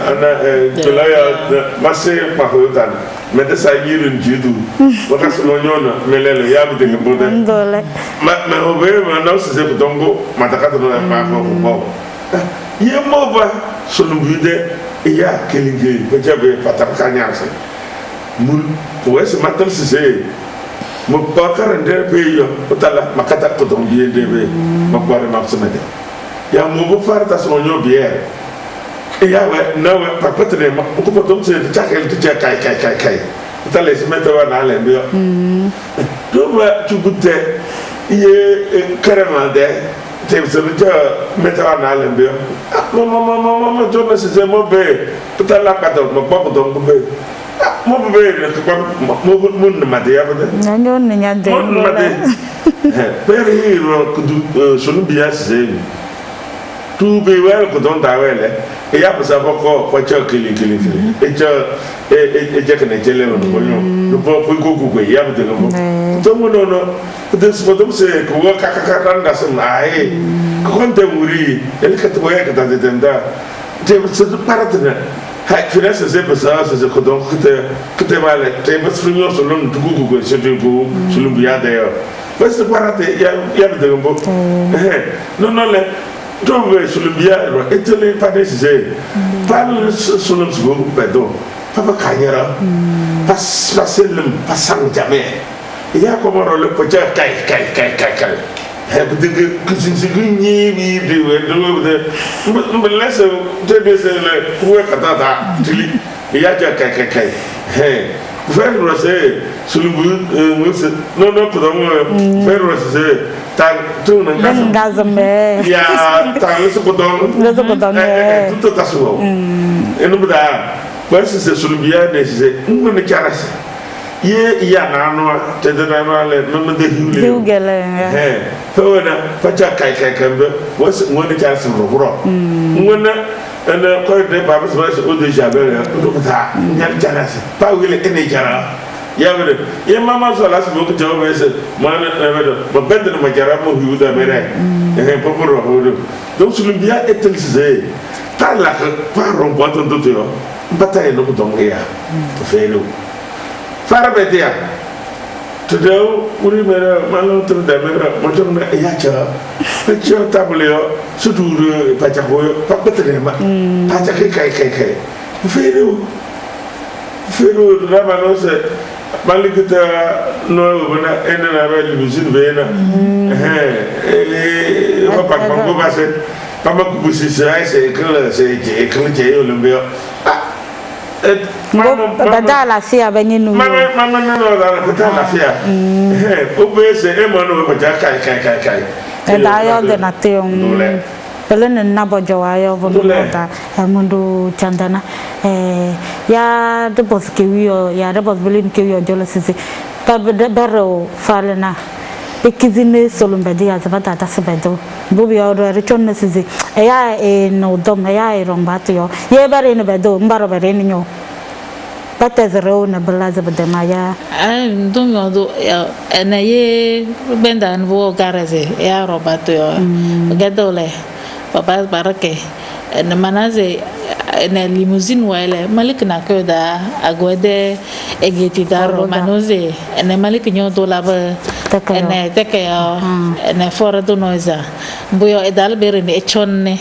ana tulaya masse pahotan me de sa yirin judu waka sono nyona melele ya bu de ngode
ndole
ma obe ma no se ko dongo matakato no ma ko bo ye mo ba sonu bude ya kelinge ko jabe pataka nyaase mul ko wese matal se mo bakar nder pe yo otala makata ko don biye debe mo bare ma semede ya mo bo farta so nyo biere ya we na we papetre ma ko ko don se chakel ti kai otala se mete wa na le biyo do ba tu butte ye karama de te se mete wa na le biyo mo jona se mo be otala ka do mo ko don be mo be mo na made ya bade
nanyo nya de
mo made pere hiro kudu sonu biya se tu be wel ko don da wele e ya pasa boko ko cha kili e cha e je kana jele no ko no no po ko ya bade no to mo no de so do se ko ka randa se ai ko de muri el ka to ya ka de tenda je se paratna hai finesse se pasa se ko don kete vale te mas frinyo solon tugu ko se de ko solon biya de yo pues parate ya de ngbo no le do we solon biya ro etele pa de se pa solon go pedo papa kanyera pas paselum pasang jamais ya ko mo le ko ja kai he de kusin signi bi de mbelese de le kuwe katata tili ya ja kai he faire rose sulumbu no ko do faire rose tang tu
ngazame
ya tang so ko do tout ta so enu bda parce que sulubia ne se ngone charase ye ya nano te de nano le meme de
hiugele
fona facha kai kambe was ngone charase ro ngone ene ko de baba so o de jabel do ta nyal charase pa wile ene jara ya wede ye mama so la so ko jaw mese man wede ba bedde ma jara mo hiuda mere poporo hodo donc sulubia etelise ta la pa romboto do yo bataille no ko ya to felo fara betia to do uri mera malo to da mera mo to na ya cha pe cha table yo su du pa cha ho pa betre ma pa cha kai felo da ma no se malikita no bana ena na ba limousin bena pa ko ba se pa ma ku si se que yo le veo
bada la fia beninu
mama no la fia o be se e mo no ba kai
da yo de nation pelen na bojo ayo vonuta mundu chandana ya de bos kiwiyo ya de bos bulin kiwiyo jolo sisi ta bero falena ikizine solumbedi ya zabata tasebedo bubi ya ro richon sisi ya no dom ya rombato yo ye bare ne bedo mbaro bare ni nyo patezero na balaza bedemaya
dom yo do na ye benda nvo garage ya rombato yo gedole papa barake na manaze na limousine wale malik na ko da agwede egeti daro manoze na malik nyo do laba na tekeyo na fora do noiza buyo edal bere ne chonne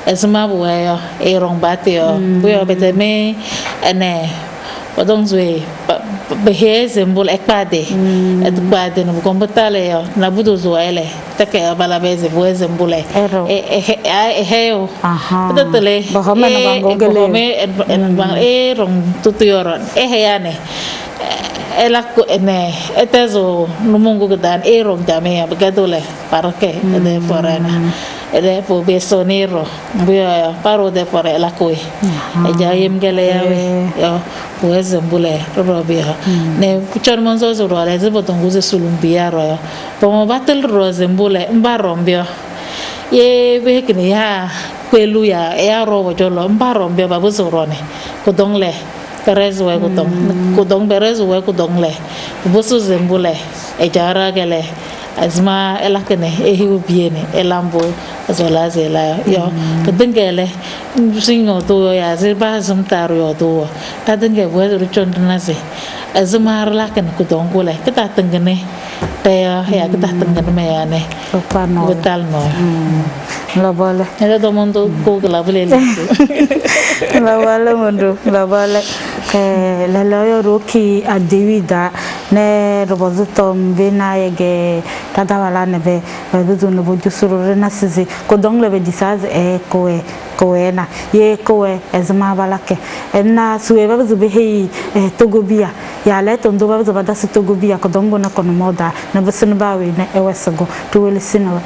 esma buyo e rombate yo buyo beteme na odong zwe beheze mbul ekpade ekpade no kombotale yo na budo zo ele take bala beze boeze mbule yo potele
bahome na bangogele
bang rong tutuyoron yane elako ene etezo numungu gadan rong jame ya begadole parke de forena ele po besonero buya paro de por elako jayem gele yo boeze mbule robia ne kuchon monzo zo ro le zebo tonguze sulumbia ro pomo batel rose mbule mbarombio ye bekini ya kwelu ya ro jolo mbarombio babuzo rone kodongle perezo we kodong berezo we kodongle buso zembule ejara gele azma elakene ehiu biene elambo azola zela yo kadengele singo to ya zeba zamtaro yo to kadenge we ruchon naze azma harlaken kodongule kita tengene te ya kita tengene me ane
opano
betal no
la bole
era do mundo ko la bole
la bole mundo la bole la loyo roki adivida ne robozuto mbina yege tadawala nebe badudu no bojusuru rena sizi kodong lebe disaz koena ye koe ezma balake enna suwe bazu behi togobia ya le tondo bazu badasi togobia kodongo na kono moda na busunu bawe ne ewesago to wele sinawa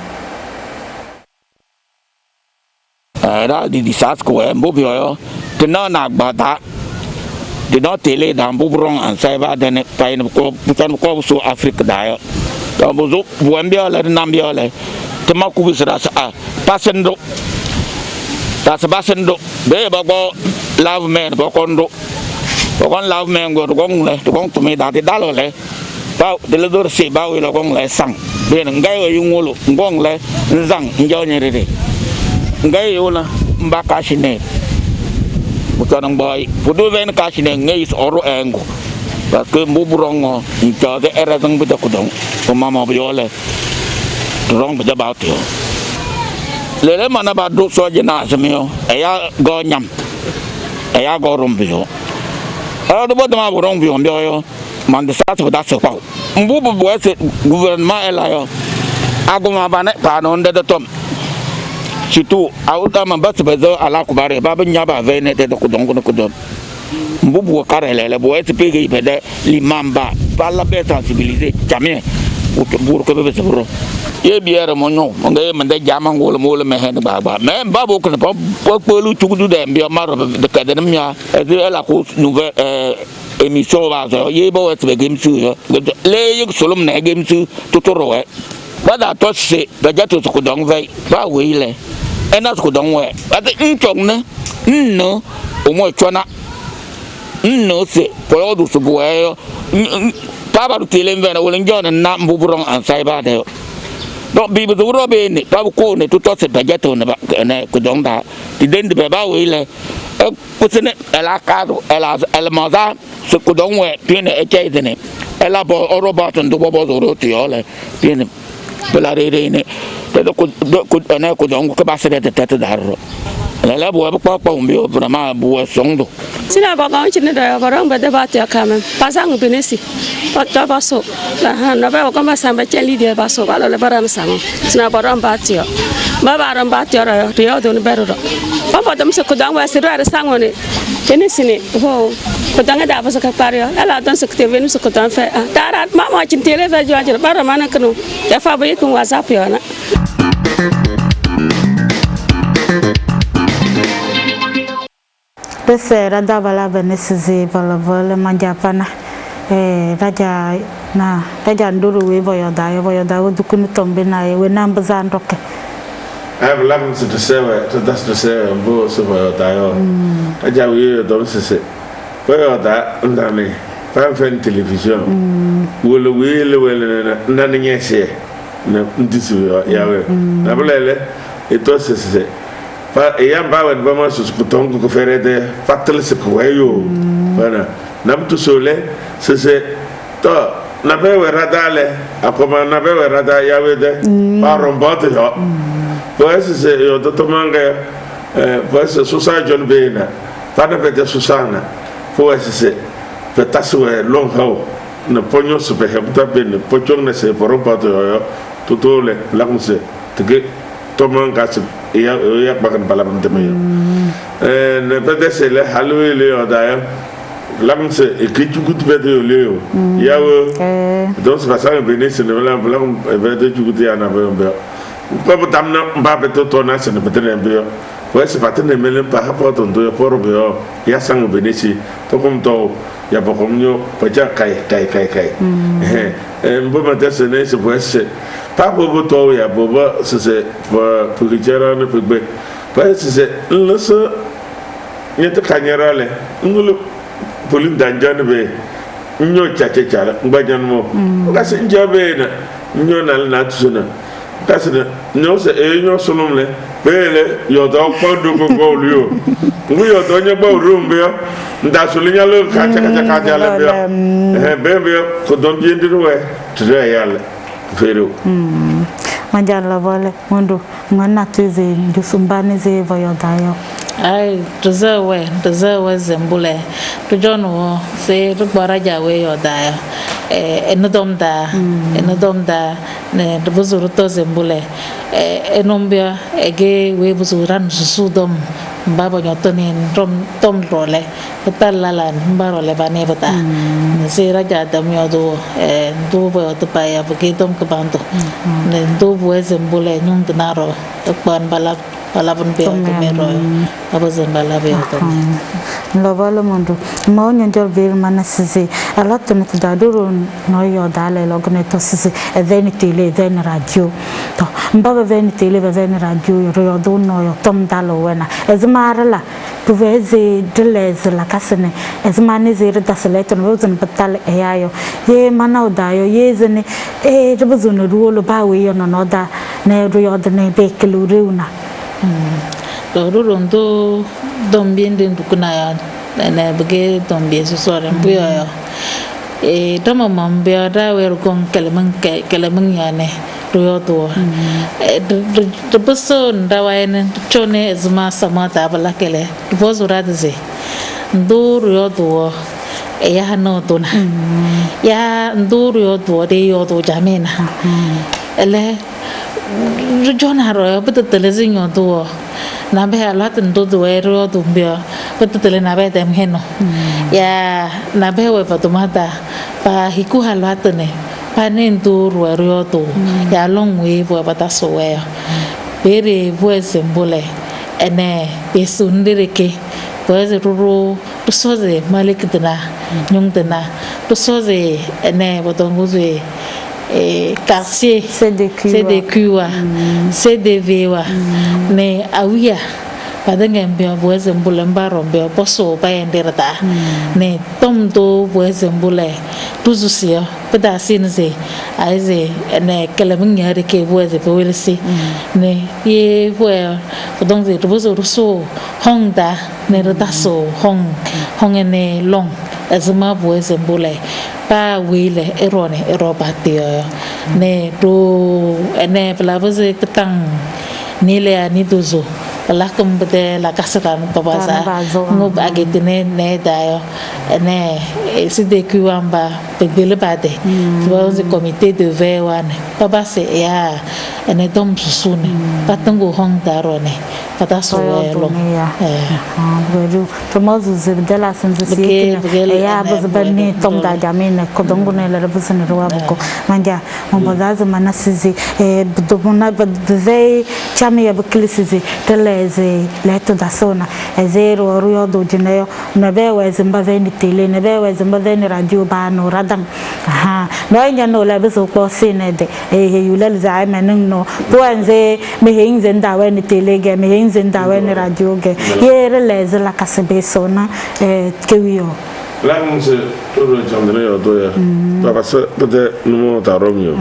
ra di disas koe mbobio yo tena na bada di no tele dan bubrong an sai ba den pai no ko putan ko su afrika da yo to buzu buambia la nambia la tema ku bisra sa pasendo ta sa basendo be ba go love man ba kondo ba kon love man go gong le to gong to me da ti dalo le ba de le dor se ba wi lo gong le sang be ngai yo yungolo gong le zang njo nyere de ngai yo la mbaka shine bukan boy pudu ven kasine ngai oro engo ba ke mburongo nja de era dang bida kudong mama biole rong bida ba tio lele mana ba do so jena semio eya go nyam eya go rombio de bodo ma borong bi on bi yo man de sa to da se pa mbu bu ese gouvernement ela yo agoma bane pa no de tom surtout auta man ba se bezo ala kubare ba nya ba ve ne de ko don ko don mbu bu karele le bo ese pe ge pede limamba pa la be sensibiliser jamais pour que be se bro ye biere mo nyo ngai man de jama ngol mo le me hen ba me ba bo ko po lu chugu de mbio maro de ka de mya e la ko nouvelle émission ba so ye bo et be game su le ye solom na game su tutoro e ba da to se da ja to ko dong vai ba we le e na ko dong we ba de nchong ne no o mo chona no se po o du su bo e pa ba du tele mvena wo le njona na mbuburong an sai ba de donc bi bu robe ni pa ko ne tutto se da ja to ne ba ne ko dong da di den de ba we le ko se ne la cadre elle maza ce que donc ouais bien et ne elle a bon robot de bobo roti ole bien per la rene de ko ne ko donc ko ba se de tete darro la bo ba pa mbio vraiment bo sondo
sina ba ga chine da ba ron ba de ba te ka men pasang benesi pa ta ba so la na ba ko ma samba cheli de ba so ba le ba ram sang sina ba ron ba te ba ron ba te ro yo do ne ba ro fa ba dam se ko dang wa se ro sang ne benesi ne ho ko dang da ba so ka pario ala don se te venu se ko dan fa tara ma ma chin tele fa jo ba ro ma na kanu ya fa ba yikun whatsapp yo na
Bese rada bala benesizi bala bala manjapana raja na raja nduru we boyoda dukunu tombe na we namba zandoke
I've learned to say to that's the say bo so boyoda yo raja we do se boyoda ndani fan television wole wele na nyese na ndisu yawe na bulele eto se pa yamba wa bama su kutongo ko ferede fatel se ko wayo bana namtu sole se to na be we radale akoma na be we rada yawe de pa rombote yo pues se yo to manga pues susa jon bena pa na be de susana pues se petaswe long how na ponyo su be hebta ben pochong na se por rombote yo tutole lakuse tege to manga se ya bakan balam teme ne pede se le halwe le odayo lam se ekitu gut bede le yawo donc ça ça venir se le lam lam bede jugut ya na be ko tamna mbabe to na se ne bede ne be ouais c'est pas tellement même par rapport à ton pour be ya sang benesi to comme to ya bokom nyo paja kai mbo mate se ne se voice pas bobo to ya bobo c'est pour gera ne peut pas c'est le se nyete kanyera le ngulu polim danjane be nyo chacha ngbajan mo ka se njabe na nyo na tsuna ka se nyo se nyo solom le bele yo do ko do ko lu ngu yo do nyeba urumbe yo nda sulinya lo ka cha le be ko don jendi we tre yalla fero
manjala vole mundu ngana tuze ndusumbane ze voyodayo
ai tuzewe zembule tujono se rubara jawe yodayo enodom da ne buzuru to zembule enombia ege we buzuran susudom baba nyotonin tom role talalan barole bane bata se raja damyodo do bo to paya begitom kebantu ne do bo zembule nyung tenaro ban balap balapun be mero abo zembala be to
lovalo mundu mo nyonjol bir manasizi alot ne taduru no yo dale logne to sisi eveni tele eveni radio to mbaba eveni tele eveni radio yo do no yo tom dalo wena ezmarala tuveze delez la kasene ezmane zere daseleto no zun batal eyayo ye mana odayo ye zene rubuzunu ruolo bawe yo no da ne ruyo de ne bekelu runa
Rondo dombien den dukuna ya na bege dombie so sore mbuyo yo tama mambia da wer gon kelemang ya ne ruyo to de person da wayen chone zma sama ta bala kele bozura de ndo ruyo to ya no tuna ya nduru yo do de yo do jamena ele jona ro betul zinyo do na be ala tin do do ero do bia betul na be dem heno ya na be we patumata pa hiku halatne pa nen do ro do ya long we bo bataso we bere bo sembole ene pesundere ke pues ruru tusoze malik tena nyung tena tusoze ene botonguze quartier CDQ wa CDV wa ne awia padanga mbia boeze mbule mbaro mbia boso bayenderata ne tomdo boeze mbule tuzusia pada sinze aize ne kalamunya reke boeze powelsi ne ye boe bodongze tubuzo ruso hongda ne rataso hong ne long azuma boeze mbule pa wile erone erobatio ne do ene pelaboze ketang nile ani tuzo la kumbede la kasara no baza no agitine ne dayo ne CDQ amba pedele bade was le comité de veille papa se ya ene dom susune patango hong darone pata so lo
beru tomozu zebdela sensi ya bazbani tom da jamina kodongo ne la rabusane rawabko manja mbozazo manasizi budubuna badze chami ya buklisizi teleze leto da sona zero ruyo do jineyo na bewe zimbaveni tele na bewe zimbaveni radio bano radam no nya no la beso ko sinede yulal zaima no buanze mehinze ndawe ni tele ge mehinze ndawe ni radio ge yere leze la kasebe sona kewiyo
la mse todo jandre yo do ya parce que peut-être nous taromio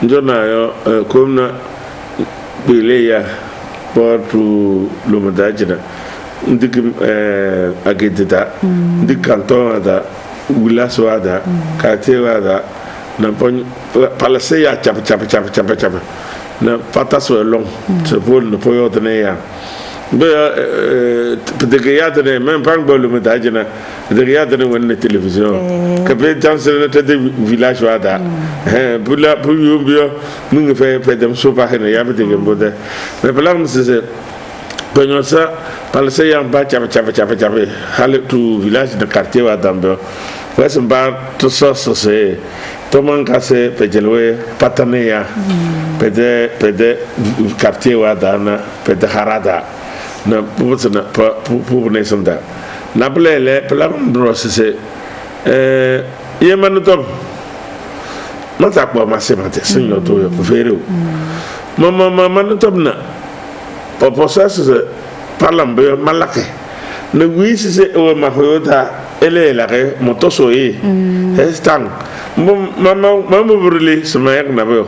njona yo komna bileya portu lumadajina ndik agedita ndik canton da wilaso ada katewa da na pon palase ya chap na pataso long se vol no poyo tenia be peut-être ya tene même pas le lumadajina de ya tene wonne télévision que peut danser de village ada pour yo nous fait dem so pa hene ya peut-être mbode mais pour là c'est quand ça palase ya ba chap hale tu village de quartier wa dambe ouais ba tout ça c'est tout man casse pejelwe patania pede quartier wa dana pede harada na pour ne sonda na blele plan process yemanu top mata kwa masemate sinyo to yo fero mama manu top na process parlambe malake ne wisi se o mahoyota ele la re motoso e stang mama burli smayak na bo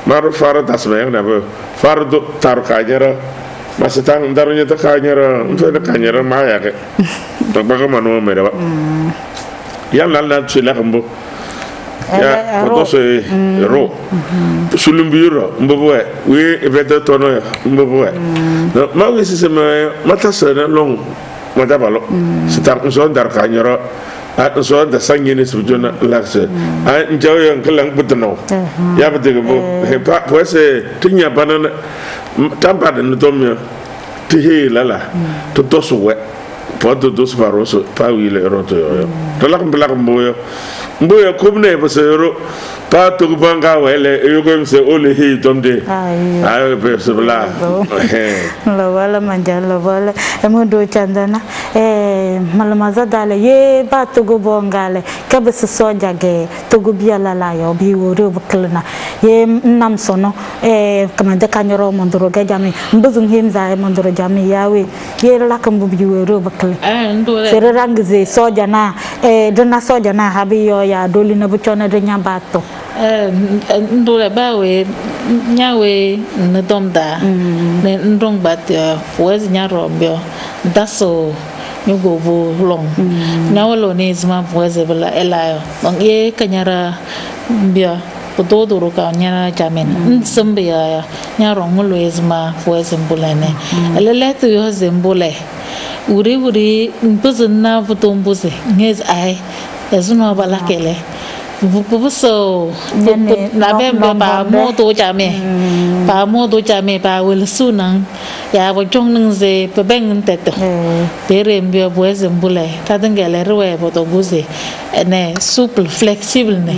maru faro ta smayak na bo faro do tar kajara masitang darunya ta kajara mfede kajara maya ke to baga manu me da yan la tsila kambo ya motoso e ro sulumbiro mbobwe we evete tono mbobwe ma wisi se mata sana long mata balo sitang so dar kajara a so da sanyene subjona lakse a njaw yan kalang butno ya bete bo he pa pose tinya banana tampa de notomia tihe lala to tosuwe podo dos varoso pa wile roto yo to la mbla mboyo komne pasero pa to banga wele yo gem se ole hi tomde ay be sebla
la wala manjala wala emodo chandana malamaza dale ye ba to go bongale kabe se soja ge to go biala la yo bi woro buklna ye nam sono kamande kanyoro mondoro ga jami mbuzum himza mondoro jami yawe ye la kambu bi woro bukle sere rangze soja na dana soja na habi yo ya doli na buchona de nyambato
ndole bawe nyawe ndomda ne ndong bat wezi nyarombio daso nyugo bo long nyawalo ne zma wezi bela elayo bang ye kanyara bia pododo ka nyara jamen nsombe ya nyarong mulwezma wezi mbulene elele tu yo zembule uri mpuzuna butombuze ngez ai ezuno balakele bubuso na bembe ba moto jame ba wel sunang ya bo jong nung ze pe beng teto dere mbio boeze mbule tadengele rewe boto guze ne souple flexible ne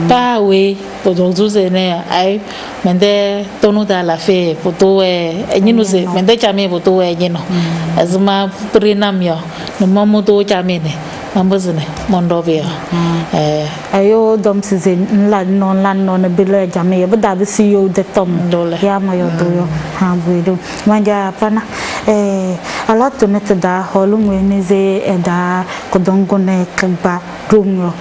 pa we boto guze ne ai mende tonu da la fe boto e nyinu ze mende jame boto e nyino azuma prinam yo no moto jame ne mambozne mondovia
ayo dom sizin lan non bile jame bada bisi yo de tom dole ya mayo to yo ha buido manja pana ala to net da holung we ze da kodongo ne kba rumyo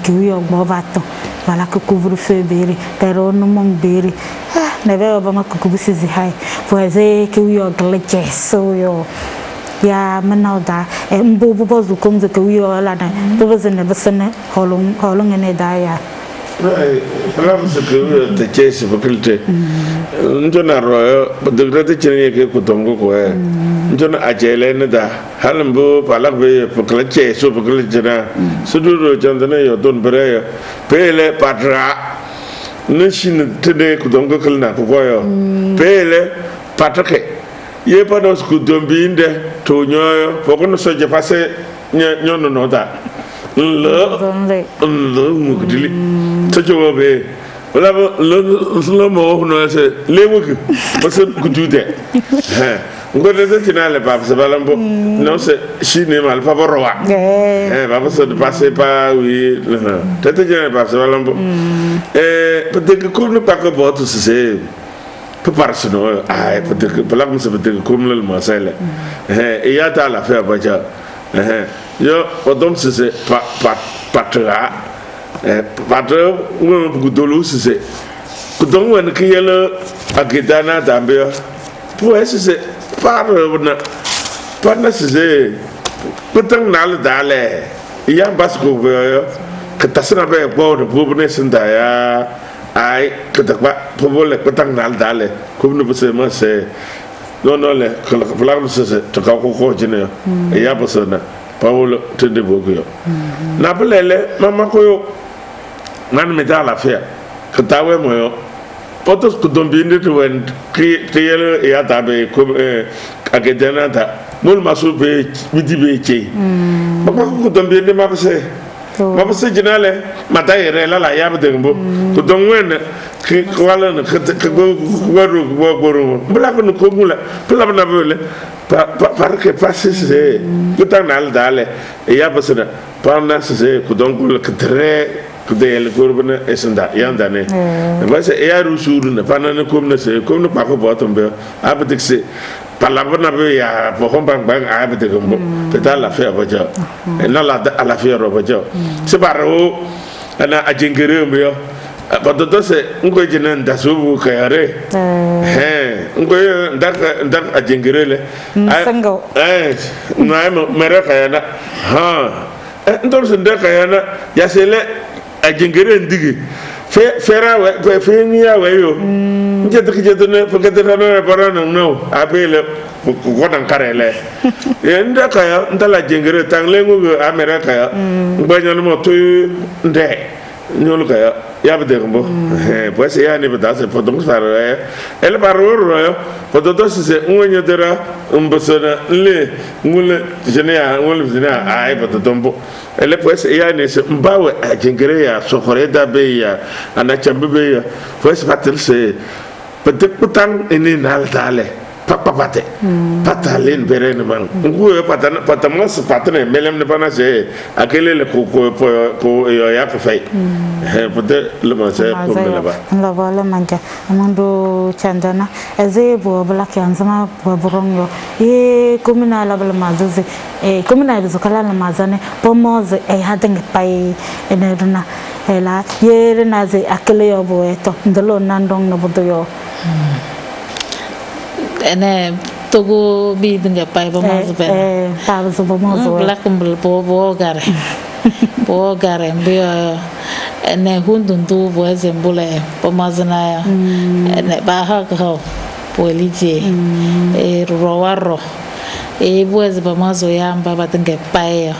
kiyo bovato wala ko couvre feu beri pero no mon beri ne veo ba ma ko bisi zi hai poeze kiyo glece so yo ya menauda mbo bozu komze ko yo la na bozene besene holong ne da ya
Salam sekuru te chase faculty. Njona royo degrade chene ke kutongo ko e. Njona ajele ne da halambo palak be fakla chase so fakla jena. Suduro chandana yo don bere pele patra. Nishin tene kutongo kalna ko yo. Pele patrake. Ye panos kudombinde to nyoyo pokono so je passe nyono no da. Le mugdili tajo be wala lo mo no se le mug parce que dude ngode de tinale ba se balambo non se chine mal fa borwa ba se de passer par oui tete je ba se balambo peut-être que comme ne pas que votre c'est peu personnel peut-être que pour me se peut-être comme le masel et ya ta la faire ba ja yo odom se patra patra wo gudolu se kudong wen kiyelo agidana dambe po se parna parna se petang nal dale ya basko yo ketasna be bo de bubne senda ya ai ketakba pobole petang nal dale kubnu buse ma se non le kala se to ka ko jine ya bosona Paolo te de bogyo na pelele mama ko yo nan me da la fea katawe mo yo potos ku dombinde to wen kriyele ya tabe ko agedana ta mul masu be midi be che mama ko dombinde ma se jinale mata yere la ya be ngbo ku dongwen ki wala na ka waru waru bla ko mula bla na bele parce passe c'est tout en al dale et ya basana pendant c'est que donc le très que de l'urbane esenda yandane parce et ya rusuru na pendant comme ne c'est comme ne pas que botombe abdik c'est par la bonne ya pour bang bang abdik comme peut-être la faire baja et na la faire baja c'est baro ana ajengere mbe Patoto se ngo jina ndasubu kayare ngo ndak ajengirele
sango
na mere kayana ndor se ndak kayana ya sele ajengire ndigi fera we fenia we yo nje ne fogete na parana no abele ko nan karele ndak kaya ndala ajengire tangle ngo amere kaya ngbanyo mo to nde nyolu kaya ya be dembo pues ya ni beda se podemos para el barro podoto se unyo dera umbosona le ngule jenia ngule jenia ai podombo ele pues ya ni se mbawe ajengere ya sokore da be ya ana chambe be ya pues patel se petang ini nal dale papapate patalin beren man ngue patamos patne melem ne pana se akele le ko yo ya ko fay peut le manger pour le là-bas
la voilà manja amando chandana eze bo black yanzama bo borongo e communal la bla mazuze e communal zo kala la mazane pomoze e hadeng pai enerna ela yere naze akele yo bo eto ndolo nandong no bodo yo
ene togo bi dinga pai ba mazu be
pa zo bo mazu
black mbul bo gare mbio ene hundundu bo ezembule bo mazana ya ene ba ha ko bo elije e rowaro e bo ez ba mazu ya mba ba dinga pai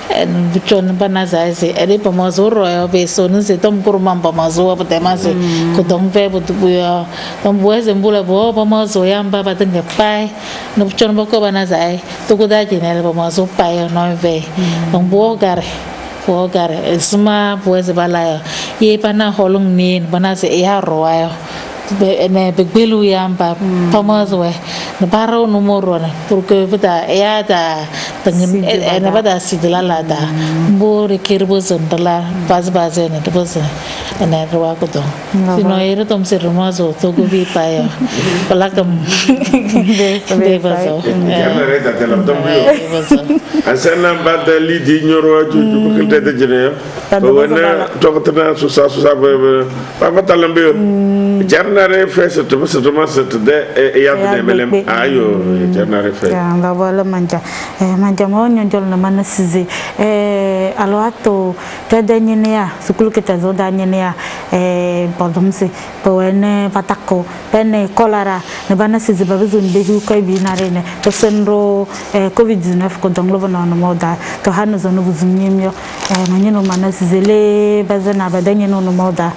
en bichon banaza se ere pa mazoro ya be so no se tom kurman pa mazo pa tema se ko dong ve bu ya tom buese mbula bo pa mazo ya mba pa tenga pai no bichon ba ko banaza to ko da jene pa mazo pai no ve tom bo gare sma buese bala ye pa na holung nin bana se ya roya ne begbelu ya mba pa mazo ne baro numero na porque puta ya da tengen ene bada sidla la da bo rekirbo zondala baz ne to baz ene roa ko to sino ero tom se romazo to go bi pa ya palakam de bazo
jamere da te la tom yo asana bada li di nyoro ju ko te de jene ko wona to ko tana su sa ba ba talambe jarnare fese to bas to mas de ya de melem ayo jarnare fe
ya la wala manja manja mo nyonjol na manasize alo ato te de nyenia sukulu kita zo da nyenia podomse powene patako pene kolara ne banasize babizo ndehu kai binare ne to senro covid-19 ko donglo bana no moda to hanu zo no buzumnyemyo manyino manasize le bazana badanye no moda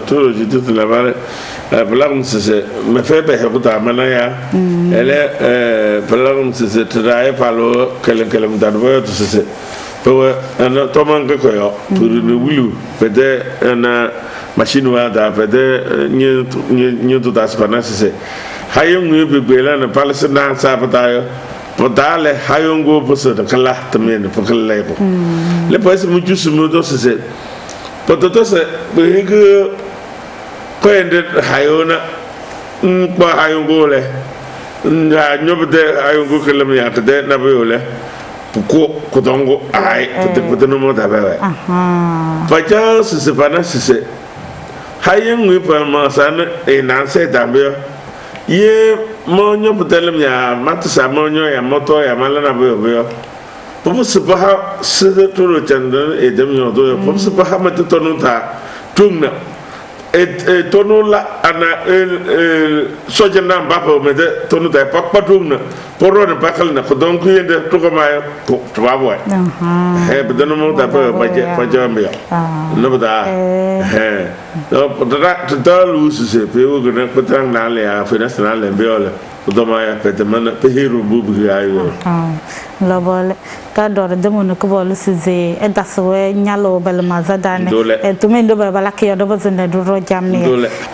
tout je dis la vale Pelagum se me fait pas manaya elle pelagum se trae palo kelem danvo to se pour un toman ko yo pour le wulu pede na machine wa da pede ni to das pana se hayung ni bebela na palestina sa patayo podale hayung go poso de kala tamen pour que le pas mu jusu mu do se pototo se bege ko ende hayona ba hayungo le na nyobde hayungo kelam ya de na bayole ko dongo ay pote no mo da ba pa ja se pana se hayungo pa ma san e nan se dambe ye mo nyobde le ya matsa mo nyo ya moto ya mala na bayo popo se pa se to ro chanda e dem yo do popo se pa ma to no ta tungna et tonu la ana sojana mbapa mede tonu da pakpa tungna poro ne pakal na ko donc yende to ko ma ko to ba boy bedano mo da pa ja me no da no da lu se pe o gna patang na le a finance na le beole do ma ya pe man pe hiru bubu ya yo
la bole ka dor de mo ko bol se e da so nyalo bel mazadane e to men do bala ke do bazende do ro jamni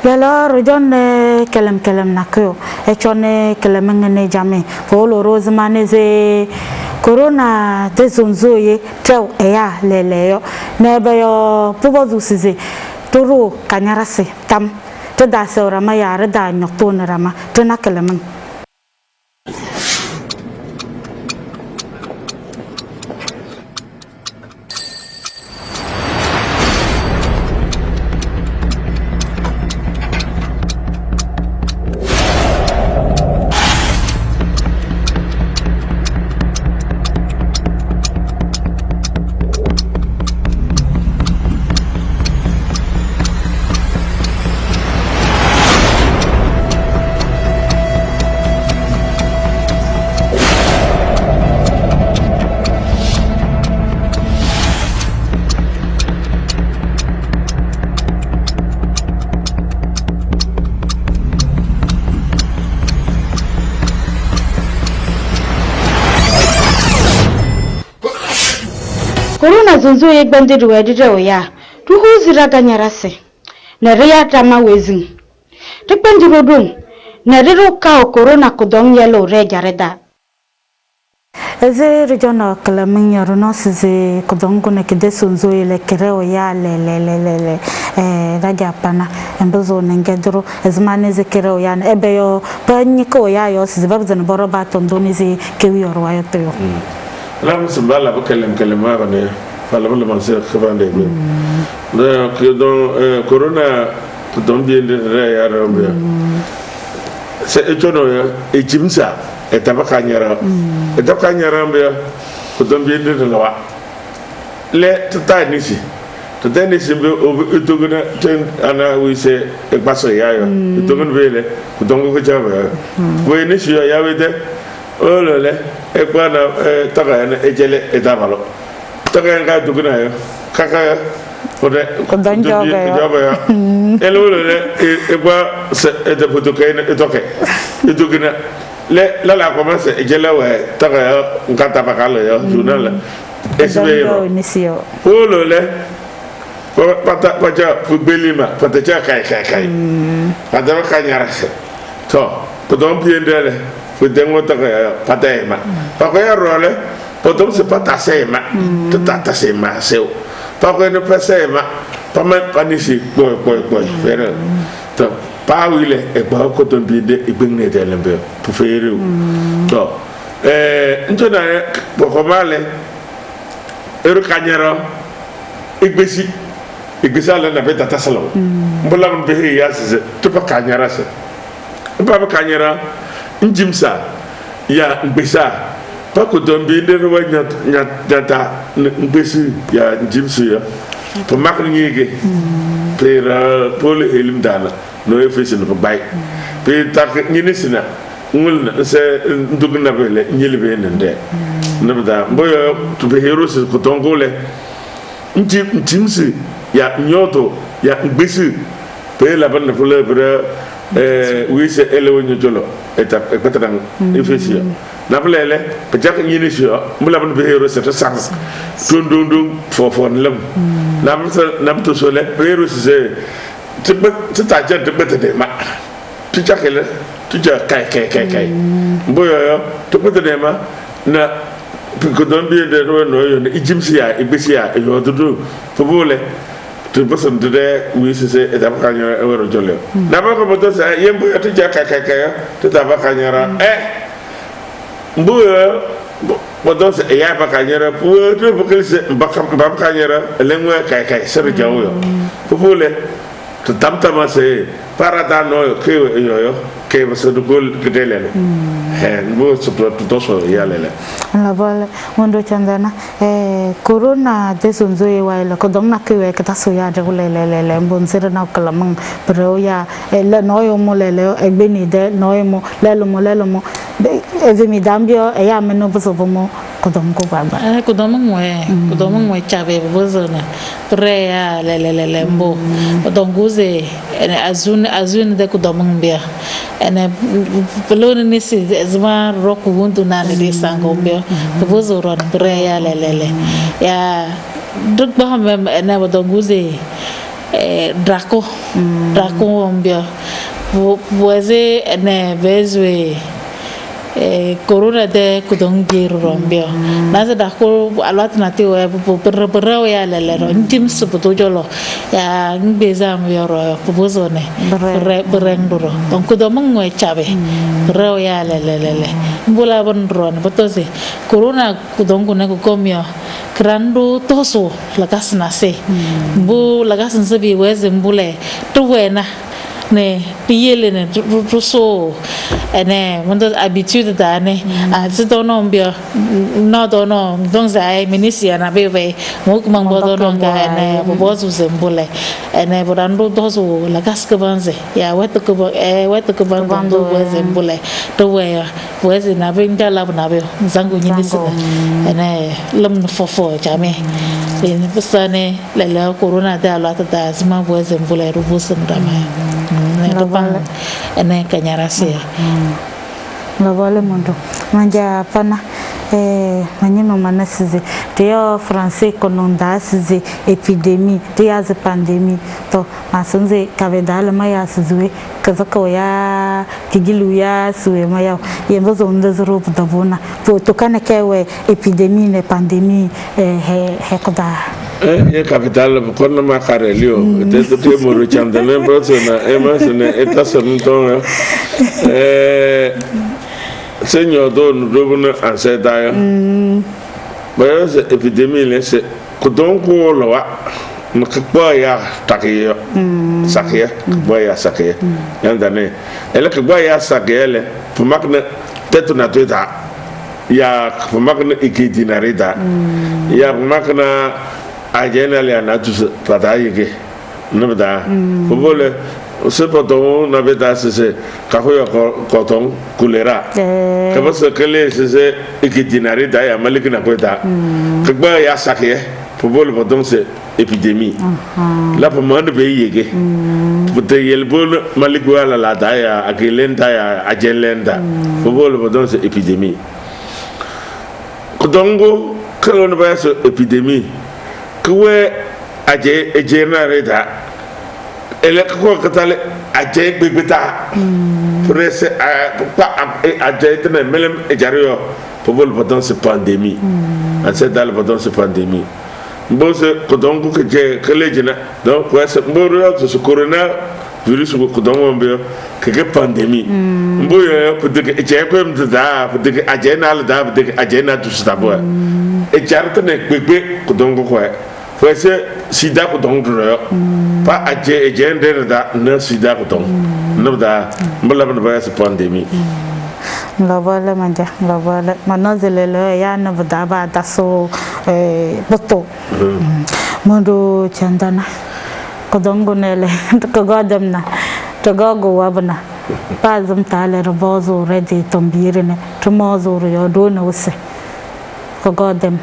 pela ro jonne kelem nakyo e chone kelem ngene jame ko lo rozmane ze corona de zonzoye tew e ya leleyo ne be yo pubozu se toro kanyarase tam to da se ora ma ya da nyokto na rama to na kelem Corona zonzo ye gbande do edide oya tu hu zira ganyarase na reya tama wezin te pendiro dum na rero ka corona ko don yelo re jareda eze regional kalamin yaro no se ko don ko ne kede zonzo ye kere oya le raja pana embezo ngedro ezmane ze kere oya ebe yo panyi ko oya yo se babzan boroba tondoni ze kewi yoro wayo to yo
la musbala ba kelem ma bane fala bala man se khafande be da ke don corona to don bien de ya rambe se etono e jimsa e tabaka nyara be ko don bien de lawa le tatanisi be o to gona ten ana wi se e baso ya yo to gona be le ko don ko jaba we ni shi ya we de le e kwa na taka na ejele etabalo taka nga duguna yo kaka ode
Kodon joga
ya elo le e kwa se de fotoke na etoke eduguna la commence ejele wa taka ngata bakalo yo journal
Kodon nisio
le pata fugbelima pata cha kai pata kanyara to kodon piendele fudengo taka pata ema papa role potom se pata sema tata sema seu papa no pasema pama panisi boy fere to pa wile e ba ko ton bide e gbenne de lembe pour faire to ntona ko male kanyara igbesi la na beta tasalo mbolam be ya se to pa kanyara se pa kanyara njimsa ya ngbesa pa ko dombe de ro nyata ngbesi ya njimsu ya to mak ngige pera pol elim dana no efesi no bay pe tak nyinisina ngul se ndugna bele nyilbe nende nabda boyo to be heroes ko tongole njimsi ya nyoto ya ngbesi pe la ban pour le vrai oui c'est elewo nyolo eta petran efesio na plele pe jak nyini sio mbula ban be hero c'est ça tondondon fofon lam na to sole hero c'est ta jet de bete de ma tu jakele tu ja kai mboyo to bete de ma na ko don bi de no yo ijimsia ebesia yo do fobole to person de oui c'est et abakanya euro jole na ba ko boto sa yembo to ja kai to tabakanya mboyo boto sa ya bakanya pour to bokel se bakanya lengwa kai ser jawo yo fobole to tamtama se parada no yo ke baso do gol kedelele mbo so to so yalele
la vole mondo chandana corona desonzo e waila ko dong na ke ka taso ya de lele mbonzira na kala mang bro ya le noyo mo lele egbeni de noyo mo lelo mo ezemi dambio e ya meno boso bomo ko dong ko baba
ko dong mo chabe bozo na pre ya lele mbo ko dong guze azun de ko dong mbia ene pelone nisi zama roku wundu na de sango mbia bozo ron pre ya lele ya duk ba me ene ko dong guze drako mbia boze ene bezwe corona de kudong giru rombio nasa da ko alat na te wa perra ya lele ro ntim subuto jolo ya ngbeza mbio ro pobozo ne bereng duro donc kudong ngwe chabe perra ya lele mbula bon ro ne botose corona kudong ne ko komio krando toso lagas na se bu lagas nsabi weze mbule to wena ne piyele ne so ene mondo habitude da ne a se dono mbio no dono donc ça ministre na bebe mo ko mang bodo no ga ne bozo zembule ene borando dozo la casque banze ya weto ko bando zembule to we weze na binda la na be zangu nyini se ene lum fofo jame ene pesane la corona da la ta zima zembule rubusun dama Rabang ene kanyarasia
la vole mondo manja pana manyino manasize teo français kononda size epidemie teo az pandemie to masunze kavedala maya sizwe kazako ya kigilu ya suwe maya yembo zonda zoro budabona to kana kewe epidemie ne pandemie he koda
ye capital ko na makare lio te moro chandane brotona emasene etasamton Seigneur donne nous ancêtre mais cette épidémie là c'est que donc on l'a mais que quoi ya takiyo sakiya quoi ya sakiya yandane elle que quoi ya sakiya pour makna tête na teta ya pour makna ikidinarida ya makna ajena le na tu pataye ke nabda pour le ce poton na beta c'est ka ho coton choléra que parce que les c'est ikitinari da ya maliki na kweta que ba ya saké pour le poton c'est épidémie là pour moi de pays yégué pour te yelbol maliki wala la da ya akilenda ya ajelenda pour le poton c'est épidémie kodongo que ba c'est épidémie que ouais aje ejena reda ele ko katale aje bebeta presse pas aje tene melem ejario pour pendant cette pandémie en cette dans pendant cette pandémie bon c'est donc que les gens donc ouais c'est ce corona virus ko donc on be que pandémie mboyo pour que eje ko mda pour que aje na da pour que aje na tout ça boy et jartene bebe ko donc quoi faut c'est sida ko donc pas adje gender da na sida ko donc nabda mbala ba cette pandémie
la voilà manja la voilà manazele le ya na bada ba daso boto mondo chandana ko donc nele ko godam na to gogo wabna pazum tale robozo ready tombirene to mozo yo do na wose ko godam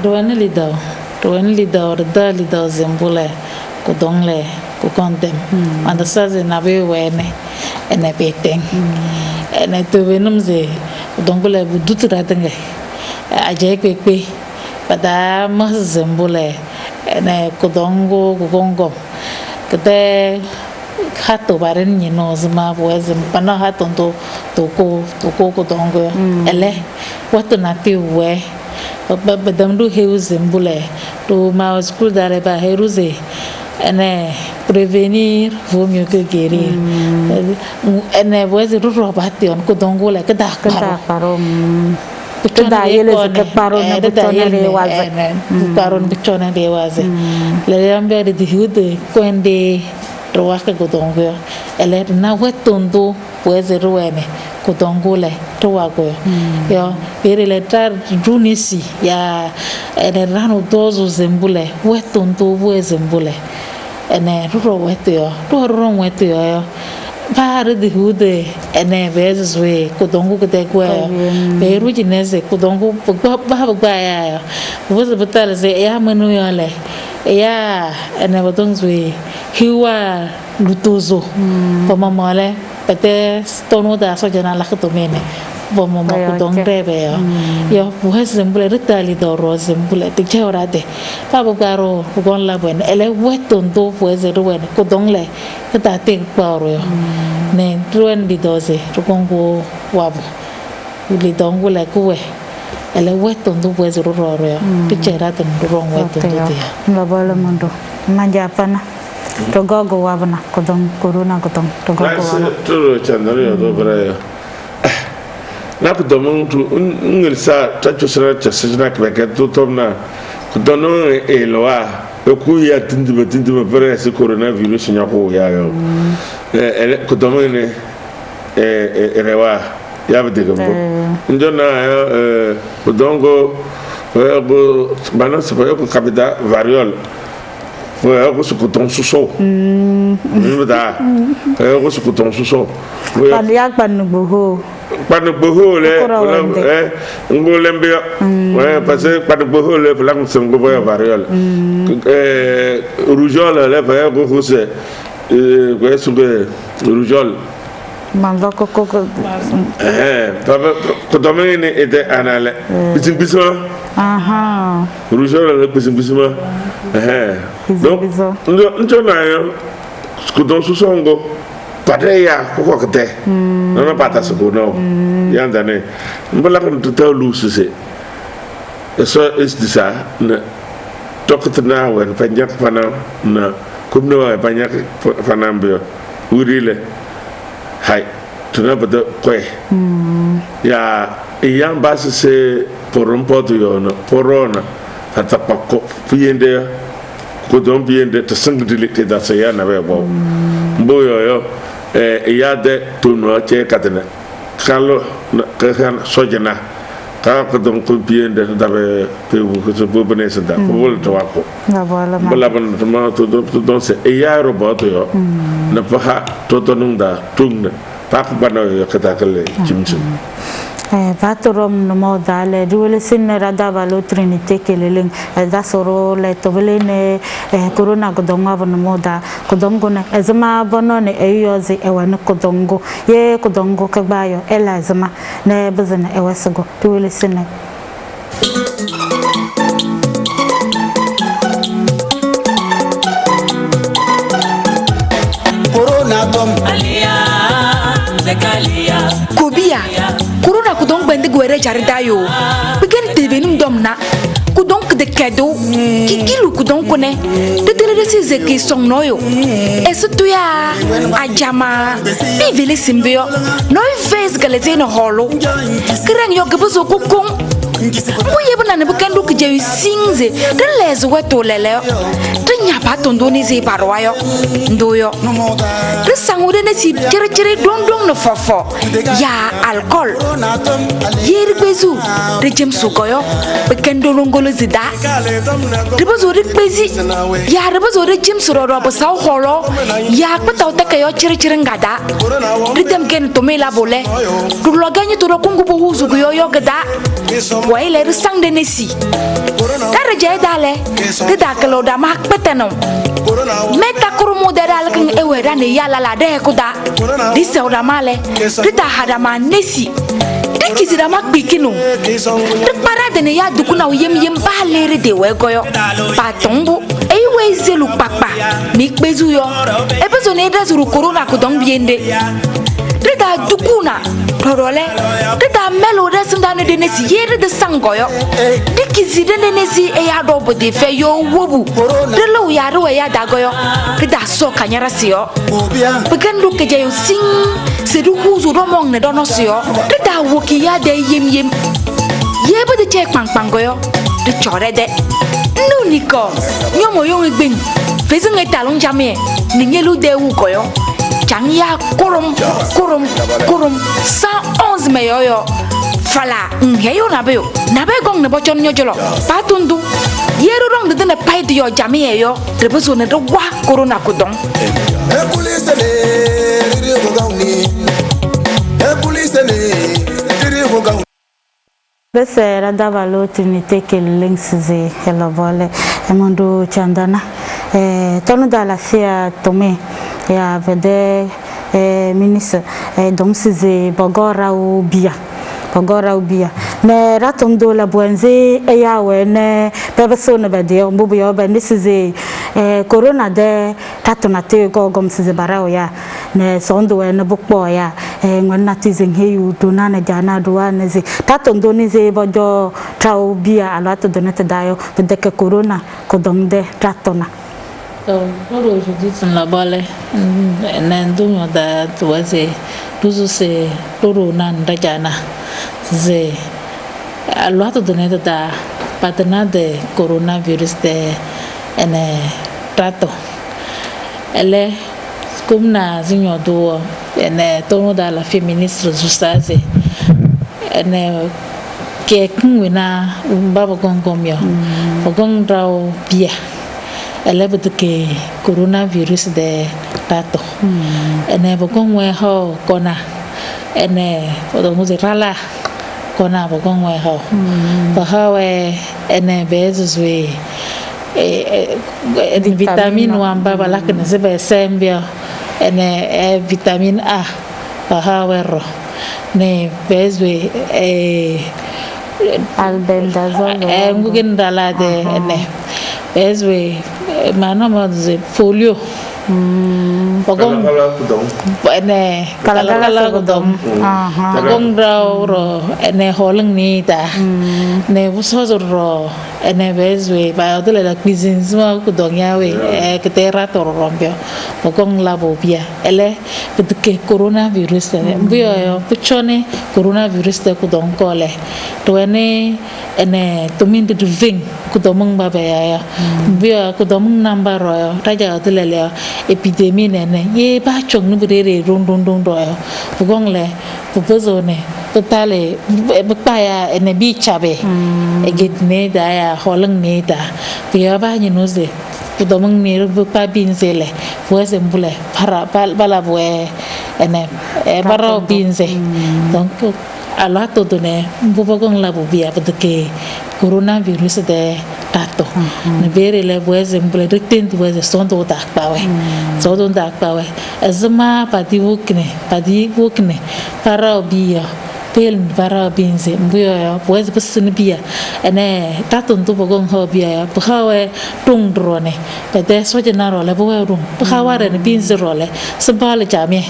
do na lidaw to en lidor da lidor zembule ko dongle ko kontem anda saze na be wene ene beteng ene to venum ze dongle bu dutra tenge aje pepe pada mas zembule ene ko dongo ko gongo kete hato baren ni no zma boezem pana haton to ko dongo ele watu na ti we badam du heuzem bule to ma school dare ba heruze ene prévenir vaut mieux que guérir ene voise ru robati on ko dongole ka da
paro to da yele ka paro na butonere waze
paro na butonere waze le ambe de hude kwende roaka ko dongo ele na wetondo voise ruene ko dongole to wago yo pere le tar junisi ya ene rano dozo zembule wetondo voise zembule ene ro wetio to ro wetio yo bare de hude ene bezwe ko dongo ko de kwa be ruji neze ko dongo ba ya voise betal ze ya manu yo le ya ene bodongzwe hiwa lutozo poma mole pete tono da so jana la to mene bomo mo ko dong rebe yo buhes zembule ritali do ro zembule te chorade pa bo garo gon la ben ele weton do buhes ruwen ko dong le ta te paro yo ne ruwen di doze ro kongo wabu li dong le ko we ele weton do buhes ro ro yo te cherade ro weton do dia
ngabala mondo manjapana to gogo wabna ko dong corona ko dong to gogo wabna
to chandari do bara na ko dom tu ngel sa ta chusra ta sejna ka ka to tomna ko dono e loa ko ya tindima bara se coronavirus nya ko ya yo ko dom ne rewa ya bde gambo ndona ko dongo ko bana se ko kapita variole ouais ko su coton suso da ko su coton suso
pan yak pan boho
le ngolem bi ouais parce que pan boho le la ko sen go boya variole rougeole le ba ko c'est ko su be rougeole
manzo ko
ko domene ede anale bisimbiso
aha
rougeole le bisimbiso donc ntona yo skudon susongo padeya ko kokte non pata sukuno yandane mbala ko to lu suse eso is disa na tokotna wen panjak fana na kumno wa panjak fana mbio urile hay tuna bada kwe ya yamba se por un poto yo no porona fata pakko fiende ko don biende to sangdilite da saya na bebo mboyo yo ya de tuno che katena kalo ka sojana ka ko don ko bien de da be pe ko so bo bene sa da ko wol to ko bala ban to ma to don se e ya robot yo na pa ha to nung da tung pa ko bana yo ka ta kale jimsu
Patorom no modale duele sin rada valo trinité keleleng da soro le tobelene corona kodonga no moda kodongo ne ezma bono ne eyoze ewane kodongo ye kodongo kabayo ela ezma ne bezene ewesego duele sin
corona tom alia zekalia
Kobia corona kudong bende gwere jaridayo bigen tebenum domna kudong de kedo kikilu kudong kone de tele se zeki songnoyo esutuya ajama bivele simbio no face galete no holo kren yo gebuzo kukung Mbuye bana ne bukendu kje singze de les weto lele de nyapa tondo ni ze parwayo ndoyo de sangude ne si chere dong no fofo ya alcool yeri bezu de jem sukoyo bekendo longolo zida de bezu de bezi ya de bezu de jem suroro bo saw holo ya pataw takayo chere ngada de dem ken to mela bole du lo ganyi to kungu bo huzu yo gada waile rusang de nesi dara jay dale de dakalo da mak petano meta kurumu de dal kan ewera ne yala la de kuda di sewda male de ta hada ma nesi de kizira mak bikinu de parade ne ya dukuna yem balere de wegoyo patombu ewe zelu papa mi kpezu yo ebezo ne da zuru corona ku don biende Rida dukuna torole rida melo resundane de nesi yere de sangoyo dikizi de nesi e ya dobo de fe yo wobu relo ya ro ya dagoyo rida so kanyara siyo begandu ke jayo sing sedu huzu do mong ne dono siyo rida woki ya de yem yebe de che pangpangoyo de chore de nuniko nyomo yong gbin fezu ngai talong jamie ningelu de wu koyo Changya kurum 111 meyoyo fala heyo nabeyo nabegong ne bochon nyojolo patundu yeru rong de ne paid yo jamie yo rebeso ne do wa corona kudong
police ne riri go gawni police ne riri go gawni
Bese rada valo trinité keleleng size elavole emondo chandana tonu dala sia tome ya vede ministre donc c'est bogora ou bia ne ratom do la buenze e ya we ne persone bede mbubu yo be ne size corona de tatona te go gom size barao ya ne sondo we ne bukpo ya ngwana tizeng heyu do na ne jana do wa ne ze tatom do ni ze bojo trau bia ala to do ne te dayo de ke corona ko dom de tatona
Loro aujourd'hui la balle nandunyo da tuwaze tuzu se loro nan dajana ze alwato doneta da patana de coronavirus de ene trato ele kumna zinyo do ene tono da la féministe justaze ene ke kunwina baba gongomyo ogong draw bia elebe ke coronavirus de tato ene bokong we ho kona ene odo muzirala kona bokong we ho ba ha we ene bezwe di vitamine wamba bala kene se be sembia ene vitamine A ba ha we ro ne bezwe
albendazole
ngugen dala de ene bezwe manama de folio pagong ene kala kudong pagong ro ene holeng ni ta ne buso ro ene bezwe ba dole la cuisine ma kudong yawe ke rato rompio pagong labo bia ele ke coronavirus bio puchone coronavirus te kudong kole to ene tomin de ving kudomung ba ya bio kudomung number ro taja dole epidemie nene ye ba chong nu bere rong do yo bugong le bubozo ne totale baya ene bi chabe e gedne da ya holang ne da biya ba ni noze do mang ne bu pa bin zele voise mbule para bala boe ene e baro binze donc ala to done bu bogong la bu biya ke coronavirus de tato ne bere le voise mbule de tent voise son do da pawe so do da pawe azma padi wukne para biya pel para binze mbuya voise besin biya ene tato to bogong ho biya bhawe tung drone de so jenaro le bo rung bhaware ne binze role sabale jame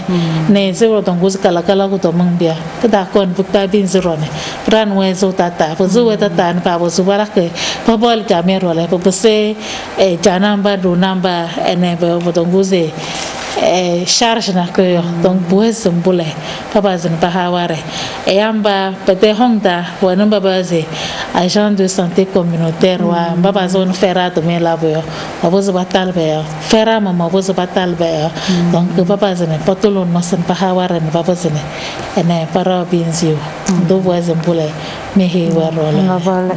ne zero dong gus kala ko to mang biya kada kon bukta binze rone ran we zo tata bo zo we tata ne pa bo zo bara ke babal jame role bo se e janamba do namba ene bo dong guze charge na ko donc boes mbule papa zan bahaware e amba pete honda wana baba ze agent de santé communautaire wa baba zone fera to me labo abuzo batal be fera mama abuzo batal be donc papa zan potolo no san bahaware ne baba zan ene para binzio do boes mbule me he warole
ngavale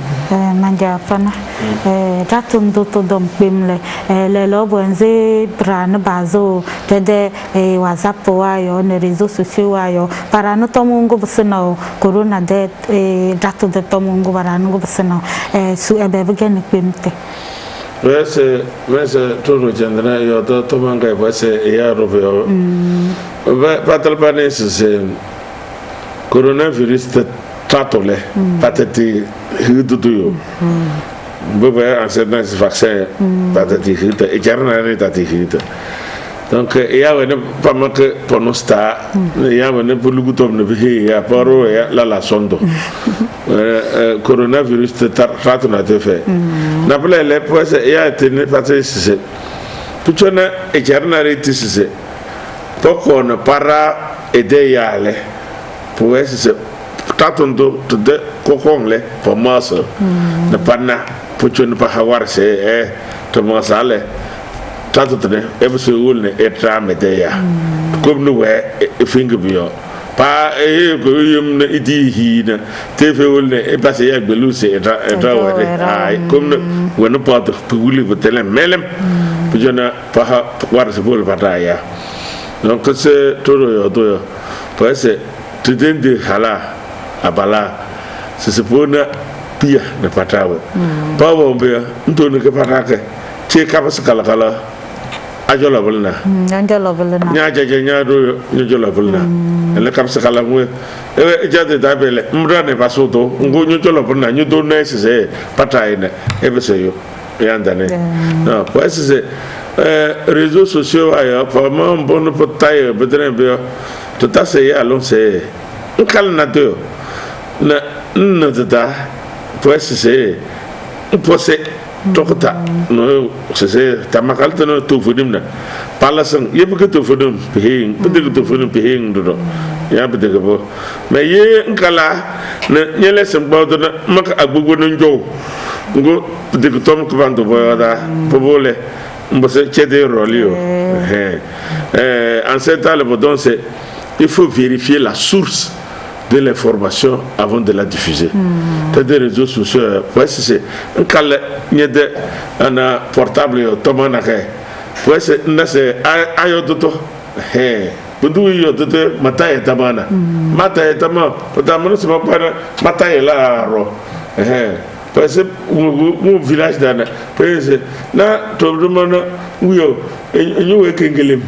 manja pana ratum do to dom bimle le lobo nze brana bazo de WhatsApp wayo ne réseaux sociaux wayo para no tomungo busno corona de ratu de tomungo para no busno su ebe begen bimte
wese todo chandra yo to tomanga wese ya roveo patal panes se coronavirus tatole patati hidudu yo bobe ansedna vaccin patati hita e jarna ne tati hita donc ya wene pama que ponosta ya wene bulugutom ne bi ya paro ya la sondo coronavirus tatuna te fait na pele le pues ya tene pate se puchona e jarna reti se poko ne para ede yale pues se tatondo de kokongle pomaso ne panna puchona pa hawar se to masale tato tene ebe so wulne etra medeya comme no we finga bio pa ko yum na idi hina te fe wulne e passe ya belu se etra wade ay comme wono pato wuli ko tele melem jona pa war se bol pataya donc c'est todo yo to pa se tudende hala abala se pona pia na patawa pa bombe ntone ke patake che kabas kala ajola bulna nya jaje nya do nyojola bulna ele kapsa kala ngwe e jade dabele mrane basoto ngo nyojola bulna nyodo nese se pataine e beseyo yandane no pues c'est réseaux sociaux ayo vraiment bon potaye bedren be tout ça c'est allons c'est calna de na nada pues c'est posse tokota no se tamakalta no to fudimna palasan yebke to fudum pehing bedeg to fudum pehing do ya bedeg bo mais ye nkala ne nyele sem bodo na maka agugo no njo ngo bedeg tom ko bando boda pobole mbose chede rolio en ce temps le bodon c'est il faut vérifier la source de l'information avant de la diffuser. Des réseaux sociaux, c'est un cal de un portable tomanake. C'est ayoto. Budu yoto mata etamana. Mata etama, potamano se pas mata la ro. Parce que mon village dana. Parce na to demana uyo enyo ekengelem.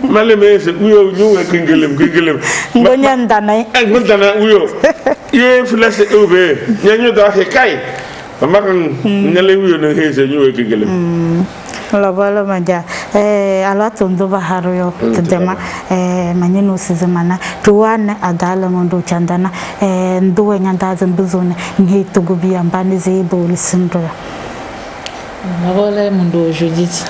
Maleme se uyo nyu kengelem ngondana uyo ye flase ube nyanyo da he kai amakan nyale uyo no he se nyu kengelem
la bala manja ala tondo baharo yo tedema manyino sizemana tuwane adala mondo chandana nduwe nyanda zambuzone ngi tugubi ambani zebo lisindo
mabole mondo Judith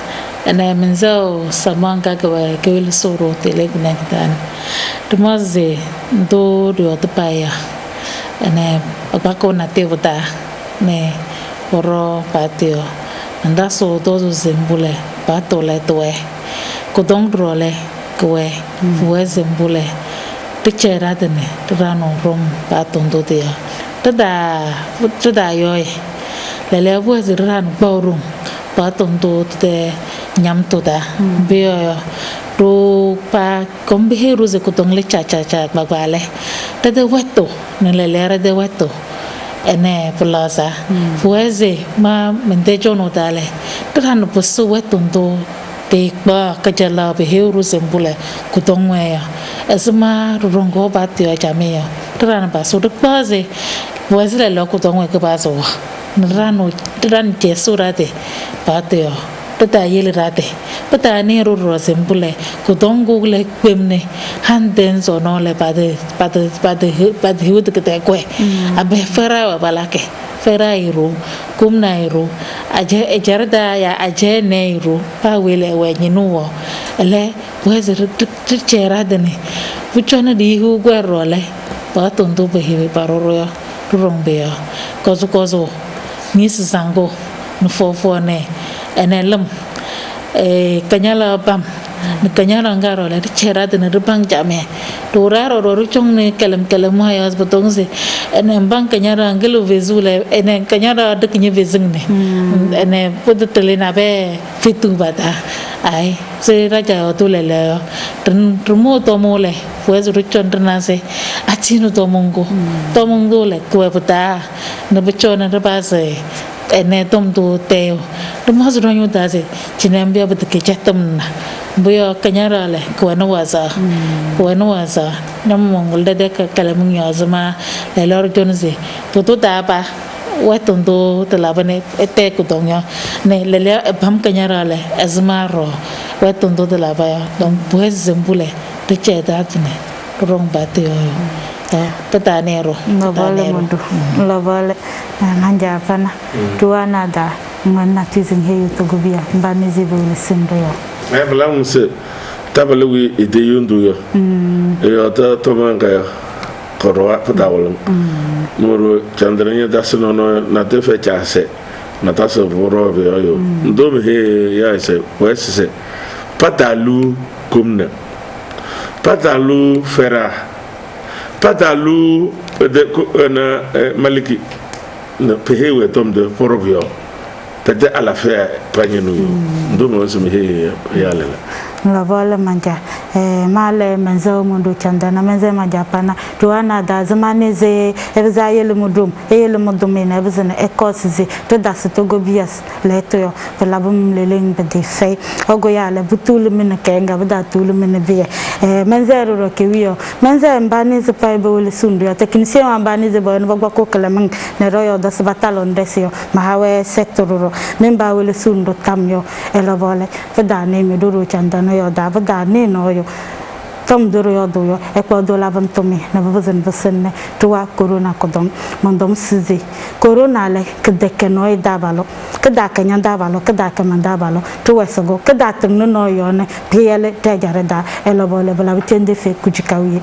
ana menzo samanga kwa kweli soro tele kunaktan tumaze ndo do tapaya ana akako na tevota ne oro patio anda so dozo zembule pato le toe kodong drole kwe zembule chera de ne rano rom ba tondo de ya tada yoy le bo zi ran bawrum ba tondo de nyam to da be yo ro pa kom be heru ze kutong le cha ba le tada wato ne le ra de wato ene plaza fueze ma mente jono dale tada posu watondo te ba kajala be heru sembule kutong ya asma rongo batio jamia trana baso de base fueze le lo kutong ke baso rano tran te surate batio tata yele rate pata ne ro sembule kutong google kwemne handen so no le bade hud ke te kwe abe fara balake ferairu kumnairu aje ejarda ya aje neiru pa wele wenyinuo ele weze chera dene buchona di hu gwerole ba tondo be hiwe paroro rumbe ya kozo ni sango no fofo ne enelum kanyala bam kanyala ngaro le chera dene rubang jame doraro ro chong ne kelem ma ya botong se ene bang kanyara ngelu vezule ene kanyara de kinye vezingne ene podutele na be fitu bata ai se raja to le trumo to mole pues ruchon trnase atino to mongo le ko bata ne bechona rabase ene tom to teo rumo zronyo dase chinambia butke chatam buyo kanyara le ko no wasa nyam mongol de kalamun ya zama le lor jonze to da ba watondo to labane ete kutonyo ne le bam kanyara le azmaro watondo de labaya donc pues zembule de cheda tne rong batio petanero
la vale manja pana tuana da ngana tizing he to gubia mbani zibu sindo yo
blam se tabalu ide yundu yo yo to manga yo korwa padawalam moro chandranya dasno no na te fecha se na taso voro be yo ndo me he ya se pues se patalu kumna patalu fera patalu de na maliki na pehewe tom de porobio peut à la faire panyenu ndo mo se me he ya lela
la vola manja male manzo mundu chandana manze majapana tuana da zamane ze evza yele mudum ina evza ekosizi to das to gobias leto to labum leleng bede fay ogo ya le butul min kenga bada tul min vie manze ro kewiyo manze mbani ze pay be wole sundu ya technicien ambani ze bon bagwa ko kalaman ne royo das batalon desio mahawe sector ro memba wole sundu tamyo ela vole fada ne mi duru chandana yo da bada ne no yo tom duru yo do yo e ko do lavam tomi na buzan busenne tuwa corona kodom mandom sizi corona le kedeke no da balo kada kanya da balo kada kamanda balo tuwa sago kada tung no yo ne piele te jarada elo bole bala tende fe kujikawi